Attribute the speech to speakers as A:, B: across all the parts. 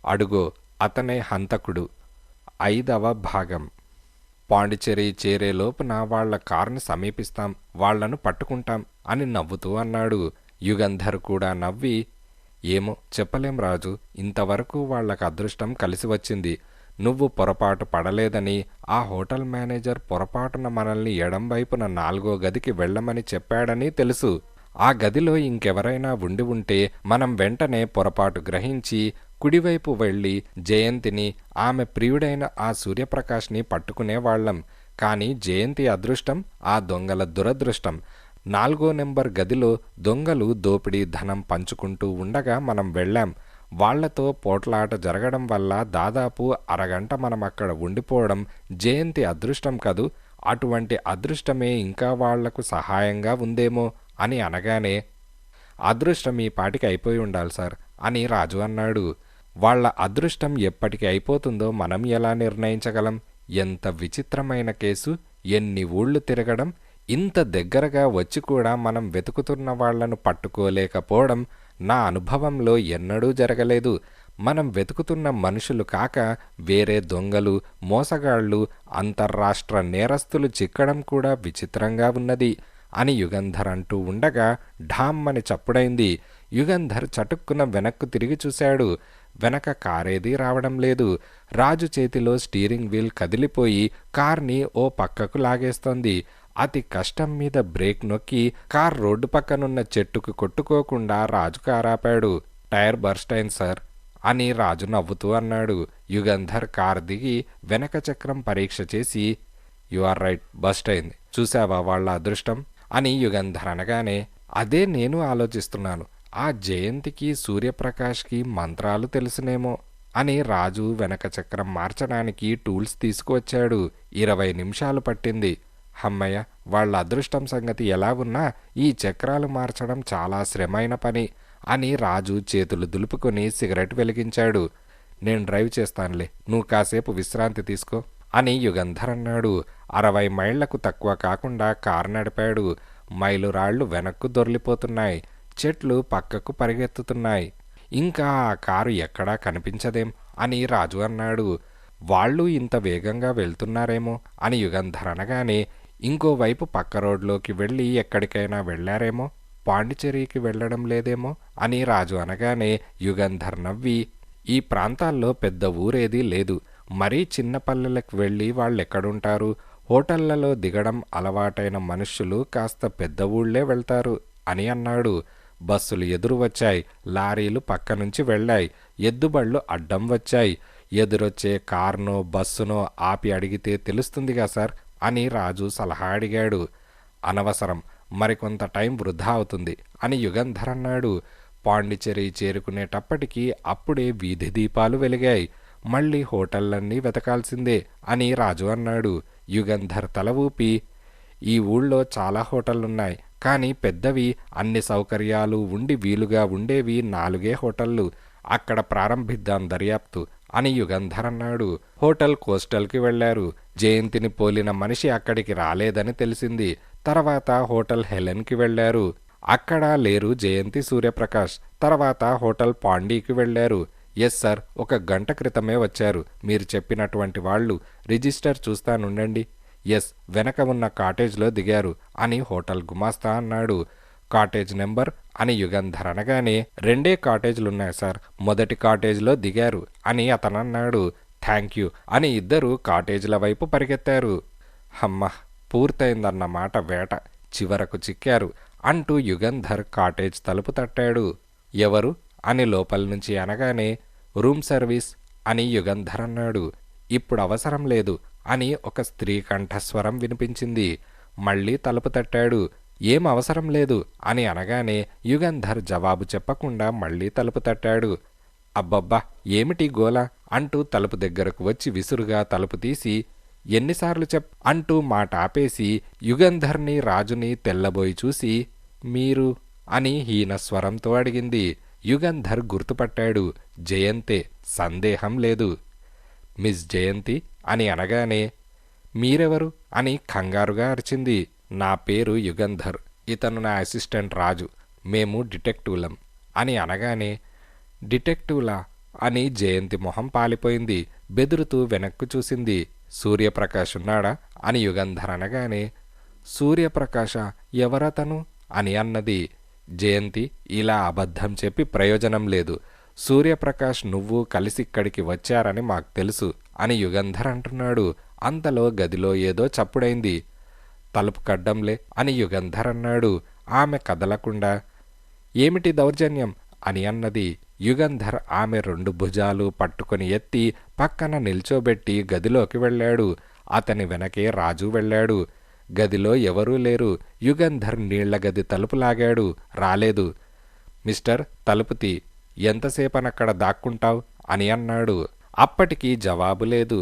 A: అడుగో అతనే హంతకుడు. 5వ భాగం. పాండిచేరి చేరే లోపున వాళ్ల కారుని సమీపిస్తాం, వాళ్లను పట్టుకుంటాం అని నవ్వుతూ అన్నాడు. యుగంధర్ కూడా నవ్వి, ఏమో చెప్పలేం రాజు, ఇంతవరకు వాళ్లకు అదృష్టం కలిసి వచ్చింది. నువ్వు పొరపాటు పడలేదని ఆ హోటల్ మేనేజర్ పొరపాటున మనల్ని ఎడం వైపున 4వ గదికి వెళ్ళమని చెప్పాడని తెలుసు. ఆ గదిలో ఇంకెవరైనా ఉండి ఉంటే మనం వెంటనే పొరపాటు గ్రహించి కుడివైపు వెళ్ళి జయంతిని, ఆమె ప్రియుడైన ఆ సూర్యప్రకాష్ని పట్టుకునేవాళ్లం. కాని జయంతి అదృష్టం, ఆ దొంగల దురదృష్టం. 4వ నెంబర్ గదిలో దొంగలు దోపిడీ ధనం పంచుకుంటూ ఉండగా మనం వెళ్ళాం. వాళ్లతో పోట్లాట జరగడం వల్ల దాదాపు అరగంట మనం అక్కడ ఉండిపోవడం జయంతి అదృష్టం కదూ. అటువంటి అదృష్టమే ఇంకా వాళ్లకు సహాయంగా ఉందేమో అని అనగానే, అదృష్టం ఈ పాటికి అయిపోయి ఉండాలి సార్ అని రాజు అన్నాడు. వాళ్ల అదృష్టం ఎప్పటికి అయిపోతుందో మనం ఎలా నిర్ణయించగలం? ఎంత విచిత్రమైన కేసు! ఎన్ని ఊళ్ళు తిరగడం! ఇంత దగ్గరగా వచ్చి కూడా మనం వెతుకుతున్న వాళ్లను పట్టుకోలేకపోవడం నా అనుభవంలో ఎన్నడూ జరగలేదు. మనం వెతుకుతున్న మనుషులు కాక వేరే దొంగలు, మోసగాళ్లు, అంతర్రాష్ట్ర నేరస్తులు చిక్కడం కూడా విచిత్రంగా ఉన్నది అని యుగంధర్ అంటూ ఉండగా ఢామ్మని చప్పుడైంది. యుగంధర్ చటుక్కున వెనక్కు తిరిగి చూశాడు. వెనక కారేదీ రావడం లేదు. రాజు చేతిలో స్టీరింగ్ వీల్ కదిలిపోయి కార్ని ఓ పక్కకు లాగేస్తోంది. అతి కష్టం మీద బ్రేక్ నొక్కి కార్ రోడ్డు పక్కనున్న చెట్టుకు కొట్టుకోకుండా రాజు కారాపాడు. టైర్ బర్స్ట్ అయింది సార్ అని రాజు నవ్వుతూ అన్నాడు. యుగంధర్ కార్ దిగి వెనక చక్రం పరీక్ష చేసి, యు ఆర్ రైట్, బస్ట్ అయింది. చూసావా వాళ్ల అదృష్టం అని యుగంధర్ అనగానే, అదే నేను ఆలోచిస్తున్నాను. ఆ జయంతికి సూర్యప్రకాష్కి మంత్రాలు తెలుసునేమో అని రాజు వెనక చక్రం మార్చడానికి టూల్స్ తీసుకువచ్చాడు. 20 నిమిషాలు పట్టింది. హమ్మయ్య, వాళ్ల అదృష్టం సంగతి ఎలా ఉన్నా ఈ చక్రాలు మార్చడం చాలా శ్రమైన పని అని రాజు చేతులు దులుపుకొని సిగరెట్ వెలిగించాడు. నేను డ్రైవ్ చేస్తానులే, నువ్వు కాసేపు విశ్రాంతి తీసుకో అని యుగంధర్ అన్నాడు. 60 మైళ్లకు తక్కువ కాకుండా కారు నడిపాడు. మైలురాళ్లు వెనక్కు దొర్లిపోతున్నాయి. చెట్లు పక్కకు పరిగెత్తుతున్నాయి. ఇంకా ఆ కారు ఎక్కడా కనిపించదేం అని రాజు అన్నాడు. వాళ్ళు ఇంత వేగంగా వెళ్తున్నారేమో అని యుగంధర్ అనగానే, ఇంకోవైపు పక్క రోడ్లోకి వెళ్ళి ఎక్కడికైనా వెళ్లారేమో, పాండిచేరికి వెళ్లడం లేదేమో అని రాజు అనగానే యుగంధర్ నవ్వి, ఈ ప్రాంతాల్లో పెద్ద ఊరేదీ లేదు. మరీ చిన్న పల్లెలకు వెళ్ళి వాళ్ళెక్కడుంటారు? హోటళ్లలో దిగడం అలవాటైన మనుష్యులు కాస్త పెద్ద ఊళ్ళే వెళ్తారు అని అన్నాడు. బస్సులు ఎదురు వచ్చాయి, లారీలు పక్క నుంచి వెళ్ళాయి, ఎద్దుబళ్ళు అడ్డం వచ్చాయి. ఎదురొచ్చే కార్నో బస్సునో ఆపి అడిగితే తెలుస్తుందిగా సార్ అని రాజు సలహా అడిగాడు. అనవసరం, మరికొంత టైం వృధా అవుతుంది అని యుగంధర్ అన్నాడు. పాండిచేరి చేరుకునేటప్పటికీ అప్పుడే వీధి దీపాలు వెలిగాయి. మళ్ళీ హోటళ్లన్నీ వెతకాల్సిందే అని రాజు అన్నాడు. యుగంధర్ తల ఊపి, ఈ ఊళ్ళో చాలా హోటళ్లున్నాయి, కానీ పెద్దవి, అన్ని సౌకర్యాలు ఉండి వీలుగా ఉండేవి 4 హోటళ్లు. అక్కడ ప్రారంభిద్దాం దర్యాప్తు అని యుగంధర్ అన్నాడు. హోటల్ కోస్టల్కి వెళ్లారు. జయంతిని పోలిన మనిషి అక్కడికి రాలేదని తెలిసింది. తర్వాత హోటల్ హెలెన్కి వెళ్లారు. అక్కడా లేరు జయంతి, సూర్యప్రకాష్. తర్వాత హోటల్ పాండీకి వెళ్లారు. ఎస్ సార్, 1 గంట క్రితమే వచ్చారు మీరు చెప్పినటువంటి వాళ్ళు. రిజిస్టర్ చూస్తానుండండి. ఎస్, వెనక ఉన్న కాటేజ్లో దిగారు అని హోటల్ గుమాస్తా అన్నాడు. కాటేజ్ నెంబర్ అని యుగంధర్ అనగానే, 2 కాటేజ్లున్నాయి సార్, మొదటి కాటేజ్లో దిగారు అని అతనన్నాడు. థ్యాంక్ యూ అని ఇద్దరు కాటేజ్ల వైపు పరిగెత్తారు. హమ్మ, పూర్తయిందన్నమాట వేట, చివరకు చిక్కారు అంటూ యుగంధర్ కాటేజ్ తలుపు తట్టాడు. ఎవరు అని లోపల నుంచి అనగానే, రూమ్ సర్వీస్ అని యుగంధర్ అన్నాడు. ఇప్పుడు అవసరం లేదు అని ఒక స్త్రీ కంఠస్వరం వినిపించింది. మళ్ళీ తలుపు తట్టాడు. ఏం అవసరం లేదు అని అనగానే యుగంధర్ జవాబు చెప్పకుండా మళ్ళీ తలుపు తట్టాడు. అబ్బబ్బా, ఏమిటి గోల అంటూ తలుపు దగ్గరకు వచ్చి విసురుగా తలుపు తీసి, ఎన్నిసార్లు అంటూ మాట ఆపేసి యుగంధర్ని రాజుని తెల్లబోయి చూసి, మీరు అని హీనస్వరంతో అడిగింది. యుగంధర్ గుర్తుపట్టాడు. జయంతే, సందేహం లేదు. మిస్ జయంతి అని అనగానే, మీరెవరు అని కంగారుగా అరిచింది. నా పేరు యుగంధర్, ఇతను నా అసిస్టెంట్ రాజు, మేము డిటెక్టివ్లం అని అనగానే, డిటెక్టివ్లా అని జయంతి మొహం పాలిపోయింది. బెదురుతూ వెనక్కు చూసింది. సూర్యప్రకాష్ ఉన్నాడా అని యుగంధర్ అనగానే, సూర్యప్రకాశ ఎవరతను అని అన్నది. జయంతి, ఇలా అబద్ధం చెప్పి ప్రయోజనం లేదు. సూర్యప్రకాష్ నువ్వు కలిసిక్కడికి వచ్చారని మాకు తెలుసు అని యుగంధర్ అంటున్నాడు. అంతలో గదిలో ఏదో చప్పుడైంది. తలుపు కడ్డంలే అని యుగంధర్ అన్నాడు. ఆమె కదలకుండా, ఏమిటి దౌర్జన్యం అని అన్నది. యుగంధర్ ఆమె 2 భుజాలు పట్టుకొని ఎత్తి పక్కన నిల్చోబెట్టి గదిలోకి వెళ్ళాడు. అతని వెనకే రాజు వెళ్ళాడు. గదిలో ఎవరూ లేరు. యుగంధర్ నీళ్ల గది తలుపు లాగాడు. రాలేదు. మిస్టర్, తలుపు తీ, ఎంతసేపనక్కడ దాక్కుంటావ్ అని అన్నాడు. అప్పటికీ జవాబు లేదు.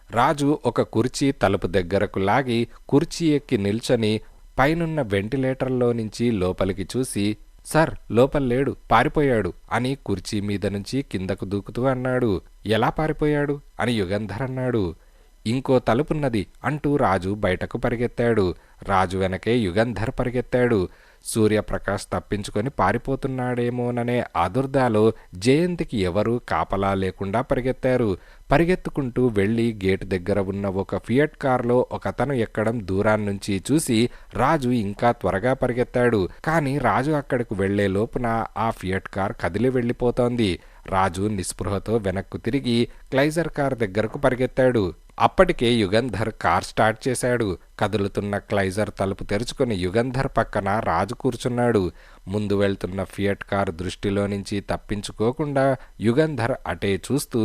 A: రాజు ఒక కుర్చీ తలుపు దగ్గరకు లాగి కుర్చీ ఎక్కి నిల్చొని పైనున్న వెంటిలేటర్లో నుంచి లోపలికి చూసి, సార్, లోపల్లేడు, పారిపోయాడు అని కుర్చీ మీద నుంచి కిందకు దూకుతూ అన్నాడు. ఎలా పారిపోయాడు అని యుగంధర్ అన్నాడు. ఇంకో తలుపున్నది అంటూ రాజు బయటకు పరిగెత్తాడు. రాజు వెనకే యుగంధర్ పరిగెత్తాడు. సూర్యప్రకాష్ తప్పించుకొని పారిపోతున్నాడేమోననే ఆదుర్దాలో జయంతికి ఎవరూ కాపలా లేకుండా పరిగెత్తారు. పరిగెత్తుకుంటూ వెళ్లి గేటు దగ్గర ఉన్న ఒక ఫియట్ కారులో ఒకతను ఎక్కడం దూరాన్నుంచి చూసి రాజు ఇంకా త్వరగా పరిగెత్తాడు. కానీ రాజు అక్కడికి వెళ్లే లోపున ఆ ఫియట్ కార్ కదిలి వెళ్ళిపోతోంది. రాజు నిస్పృహతో వెనక్కు తిరిగి క్లైజర్ కార్ దగ్గరకు పరిగెత్తాడు. అప్పటికే యుగంధర్ కార్ స్టార్ట్ చేశాడు. కదులుతున్న క్లైజర్ తలుపు తెరుచుకుని యుగంధర్ పక్కన రాజు కూర్చున్నాడు. ముందు వెళ్తున్న ఫియట్ కార్ దృష్టిలో నుంచి తప్పించుకోకుండా యుగంధర్ అటే చూస్తూ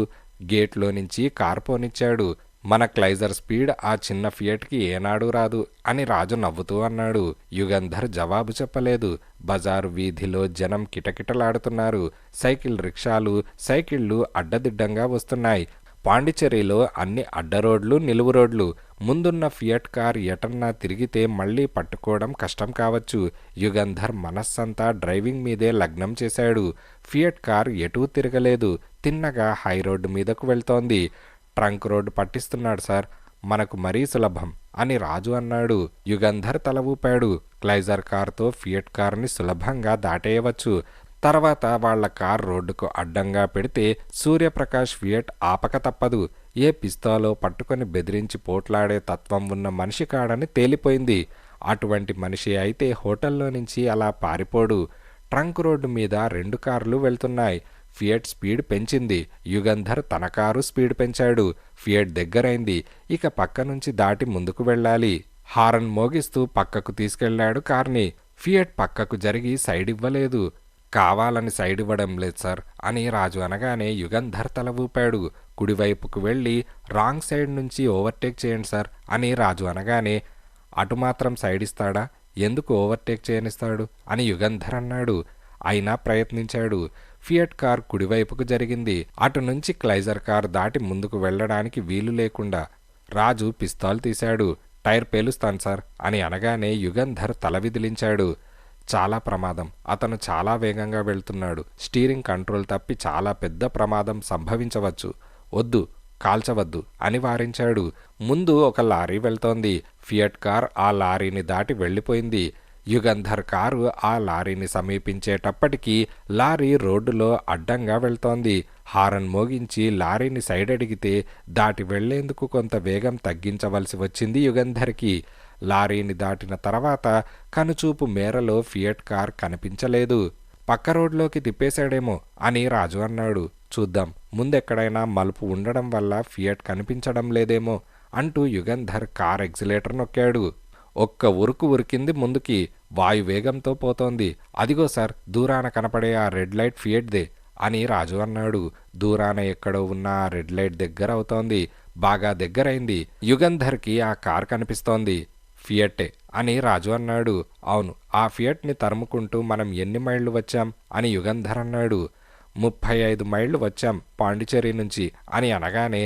A: గేట్లో నుంచి కార్ పోనిచ్చాడు. మన క్లైజర్ స్పీడ్ ఆ చిన్న ఫియట్కి ఏనాడు రాదు అని రాజు నవ్వుతూ అన్నాడు. యుగంధర్ జవాబు చెప్పలేదు. బజారు వీధిలో జనం కిటకిటలాడుతున్నారు. సైకిల్ రిక్షాలు, సైకిళ్లు అడ్డదిడ్డంగా వస్తున్నాయి. పాండిచ్చేరిలో అన్ని అడ్డరోడ్లు, నిలువు రోడ్లు. ముందున్న ఫియట్ కార్ ఎటన్నా తిరిగితే మళ్లీ పట్టుకోవడం కష్టం కావచ్చు. యుగంధర్ మనస్సంతా డ్రైవింగ్ మీదే లగ్నం చేశాడు. ఫియట్ కార్ ఎటూ తిరగలేదు. తిన్నగా హైరోడ్డు మీదకు వెళ్తోంది. ట్రంక్ రోడ్డు పట్టిస్తున్నాడు సార్, మనకు మరీ సులభం అని రాజు అన్నాడు. యుగంధర్ తల ఊపాడు. క్లైజర్ కార్తో ఫియట్ కార్ని సులభంగా దాటేయవచ్చు. తర్వాత వాళ్ల కార్ రోడ్డుకు అడ్డంగా పెడితే సూర్యప్రకాష్ ఫియట్ ఆపక తప్పదు. ఏ పిస్తోలో పట్టుకొని బెదిరించి పోట్లాడే తత్వం ఉన్న మనిషి కాడని తేలిపోయింది. అటువంటి మనిషి అయితే హోటల్లో నుంచి అలా పారిపోడు. ట్రంక్ రోడ్డు మీద 2 కార్లు వెళ్తున్నాయి. ఫియట్ స్పీడ్ పెంచింది. యుగంధర్ తన కారు స్పీడ్ పెంచాడు. ఫియట్ దగ్గరైంది. ఇక పక్క నుంచి దాటి ముందుకు వెళ్ళాలి. హారన్ మోగిస్తూ పక్కకు తీసుకెళ్లాడు కార్ని. ఫియట్ పక్కకు జరిగి సైడ్ ఇవ్వలేదు. కావాలని సైడ్ ఇవ్వడం లేదు సార్ అని రాజు అనగానే యుగంధర్ తల ఊపాడు. కుడివైపుకు వెళ్ళి రాంగ్ సైడ్ నుంచి ఓవర్టేక్ చేయండి సార్ అని రాజు అనగానే, అటు మాత్రం సైడ్ ఇస్తాడా, ఎందుకు ఓవర్టేక్ చేయనిస్తాడు అని యుగంధర్ అన్నాడు. అయినా ప్రయత్నించాడు. ఫియట్ కార్ కుడివైపుకు జరిగింది. అటు నుంచి క్లైజర్ కార్ దాటి ముందుకు వెళ్ళడానికి వీలు లేకుండా రాజు పిస్తోల్ తీశాడు. టైర్ పేలుస్తాను సార్ అని అనగానే యుగంధర్ తల విదిలించాడు. చాలా ప్రమాదం, అతను చాలా వేగంగా వెళ్తున్నాడు. స్టీరింగ్ కంట్రోల్ తప్పి చాలా పెద్ద ప్రమాదం సంభవించవచ్చు. వద్దు, కాల్చవద్దు అని వారించాడు. ముందు ఒక లారీ వెళ్తోంది. ఫియట్ కార్ ఆ లారీని దాటి వెళ్ళిపోయింది. యుగంధర్ కారు ఆ లారీని సమీపించేటప్పటికీ లారీ రోడ్డులో అడ్డంగా వెళ్తోంది. హారన్ మోగించి లారీని సైడ్ అడిగితే దాటి వెళ్లేందుకు కొంత వేగం తగ్గించవలసి వచ్చింది యుగంధర్కి. లారీని దాటిన తర్వాత కనుచూపు మేరలో ఫియట్ కార్ కనిపించలేదు. పక్క రోడ్లోకి తిప్పేశాడేమో అని రాజు అన్నాడు. చూద్దాం, ముందెక్కడైనా మలుపు ఉండడం వల్ల ఫియట్ కనిపించడం లేదేమో అంటూ యుగంధర్ కార్ ఎగ్జిలేటర్ నొక్కాడు. ఒక్క ఉరుకు ఉరికింది ముందుకి. వాయువేగంతో పోతోంది. అదిగో సార్, దూరాన కనపడే ఆ రెడ్ లైట్ ఫియట్దే అని రాజు అన్నాడు. దూరాన ఎక్కడో ఉన్న ఆ రెడ్ లైట్ దగ్గర అవుతోంది. బాగా దగ్గరైంది. యుగంధర్కి ఆ కార్ కనిపిస్తోంది. ఫియట్టే అని రాజు అన్నాడు. అవును, ఆ ఫియట్ని తరుముకుంటూ మనం ఎన్ని మైళ్ళు వచ్చాం అని యుగంధర్ అన్నాడు. 35 మైళ్ళు వచ్చాం పాండిచ్చేరి నుంచి అని అనగానే,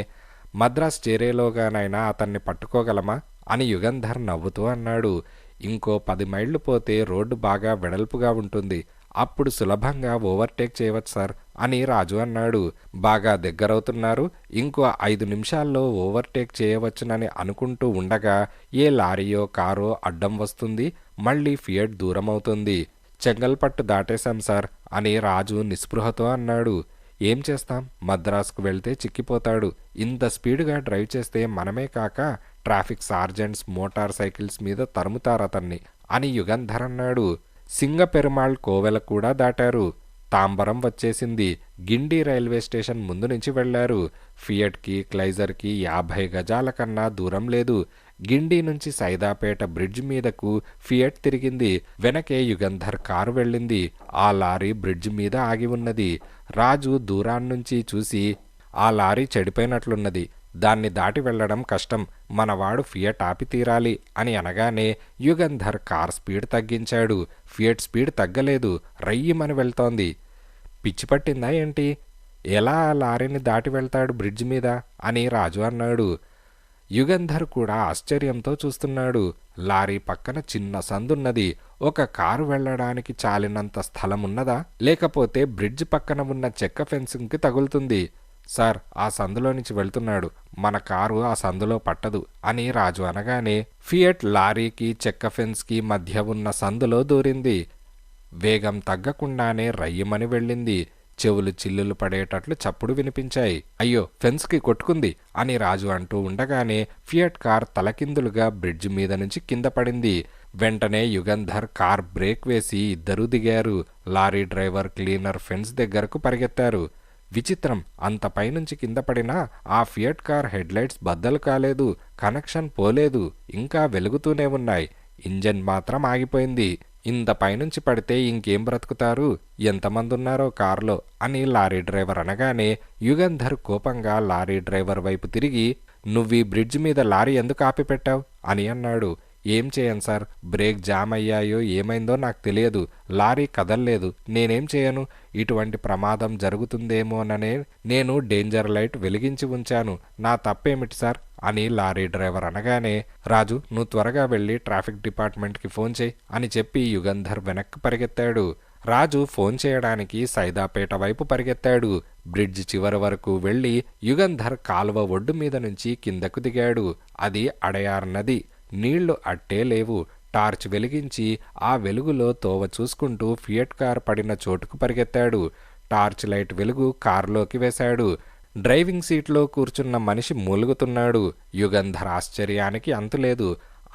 A: మద్రాస్ చేరేలోగానైనా అతన్ని పట్టుకోగలమా అని యుగంధర్ నవ్వుతూ అన్నాడు. ఇంకో 10 మైళ్ళు పోతే రోడ్డు బాగా వెడల్పుగా ఉంటుంది. అప్పుడు సులభంగా ఓవర్టేక్ చేయవచ్చు సార్ అని రాజు అన్నాడు. బాగా దగ్గరవుతున్నారు. ఇంకో 5 నిమిషాల్లో ఓవర్టేక్ చేయవచ్చునని అనుకుంటూ ఉండగా ఏ లారీయో కారో అడ్డం వస్తుంది. మళ్ళీ ఫియట్ దూరమవుతుంది. చెంగల్పట్టు దాటేశాం సార్ అని రాజు నిస్పృహతో అన్నాడు. ఏం చేస్తాం, మద్రాసుకు వెళ్తే చిక్కిపోతాడు. ఇంత స్పీడ్గా డ్రైవ్ చేస్తే మనమే కాక ట్రాఫిక్ సార్జెంట్స్ మోటార్ సైకిల్స్ మీద తరుముతారతన్ని అని యుగంధర్ అన్నాడు. సింగపెరుమాళ్ కోవెల కూడా దాటారు. తాంబరం వచ్చేసింది. గిండి రైల్వే స్టేషన్ ముందు నుంచి వెళ్లారు. ఫియట్కి క్లైజర్కి 50 గజాల కన్నా దూరం లేదు. గిండి నుంచి సైదాపేట బ్రిడ్జ్ మీదకు ఫియట్ తిరిగింది. వెనకే యుగంధర్ కారు వెళ్ళింది. ఆ లారీ బ్రిడ్జ్ మీద ఆగి ఉన్నది. రాజు దూరాన్నుంచి చూసి, ఆ లారీ చెడిపోయినట్లున్నది, దాన్ని దాటి వెళ్లడం కష్టం, మనవాడు ఫియట్ ఆపి తీరాలి అని అనగానే యుగంధర్ కార్ స్పీడ్ తగ్గించాడు. ఫియట్ స్పీడ్ తగ్గలేదు, రయ్యమని వెళ్తోంది. పిచ్చి పట్టిందా ఏంటి? ఎలా ఆ లారీని దాటి వెళ్తాడు బ్రిడ్జ్ మీద అని రాజు అన్నాడు. యుగంధర్ కూడా ఆశ్చర్యంతో చూస్తున్నాడు. లారీ పక్కన చిన్న సందున్నది. ఒక కారు వెళ్లడానికి చాలినంత స్థలమున్నదా, లేకపోతే బ్రిడ్జ్ పక్కన ఉన్న చెక్క ఫెన్సింగ్కి తగులుతుంది? సార్, ఆ సందులో నుంచి వెళ్తున్నాడు, మన కారు ఆ సందులో పట్టదు అని రాజు అనగానే ఫియట్ లారీకి చెక్క ఫెన్స్కి మధ్య ఉన్న సందులో దూరింది. వేగం తగ్గకుండానే రయ్యమని వెళ్ళింది. చెవులు చిల్లులు పడేటట్లు చప్పుడు వినిపించాయి. అయ్యో, ఫెన్స్కి కొట్టుకుంది అని రాజు అంటూ ఉండగానే ఫియట్ కార్ తలకిందులుగా బ్రిడ్జ్ మీద నుంచి కింద పడింది. వెంటనే యుగంధర్ కార్ బ్రేక్ వేసి ఇద్దరూ దిగారు. లారీ డ్రైవర్ క్లీనర్ ఫెన్స్ దగ్గరకు పరిగెత్తారు. విచిత్రం, అంత పైనుంచి కింద పడినా ఆ ఫియట్ కార్ హెడ్లైట్స్ బద్దలు కాలేదు, కనెక్షన్ పోలేదు, ఇంకా వెలుగుతూనే ఉన్నాయి. ఇంజన్ మాత్రం ఆగిపోయింది. ఇంత పైనుంచి పడితే ఇంకేం బ్రతుకుతారు, ఎంతమంది ఉన్నారో కారులో అని లారీ డ్రైవర్ అనగానే యుగంధర్ కోపంగా లారీ డ్రైవర్ వైపు తిరిగి, నువ్వీ బ్రిడ్జ్ మీద లారీ ఎందుకు ఆపిపెట్టావు అని అన్నాడు. ఏం చేయను సార్, బ్రేక్ జామ్ అయ్యాయో ఏమైందో నాకు తెలియదు, లారీ కదల్లేదు, నేనేం చేయను, ఇటువంటి ప్రమాదం జరుగుతుందేమోననే నేను డేంజర్ లైట్ వెలిగించి ఉంచాను, నా తప్పేమిటి సార్ అని లారీ డ్రైవర్ అనగానే, రాజు, నువ్వు త్వరగా వెళ్ళి ట్రాఫిక్ డిపార్ట్మెంట్కి ఫోన్ చేయి అని చెప్పి యుగంధర్ వెనక్కి పరిగెత్తాడు. రాజు ఫోన్ చేయడానికి సైదాపేట వైపు పరిగెత్తాడు. బ్రిడ్జ్ చివరి వరకు వెళ్లి యుగంధర్ కాలువ ఒడ్డు మీద నుంచి కిందకు దిగాడు. అది అడయార్ నది. నీళ్లు అట్టే లేవు. టార్చ్ వెలిగించి ఆ వెలుగులో తోవ చూసుకుంటూ ఫియట్ కార్ పడిన చోటుకు పరిగెత్తాడు. టార్చ్ లైట్ వెలుగు కారులోకి వేశాడు. డ్రైవింగ్ సీట్లో కూర్చున్న మనిషి మూలుగుతున్నాడు. యుగంధర్ ఆశ్చర్యానికి అంతులేదు.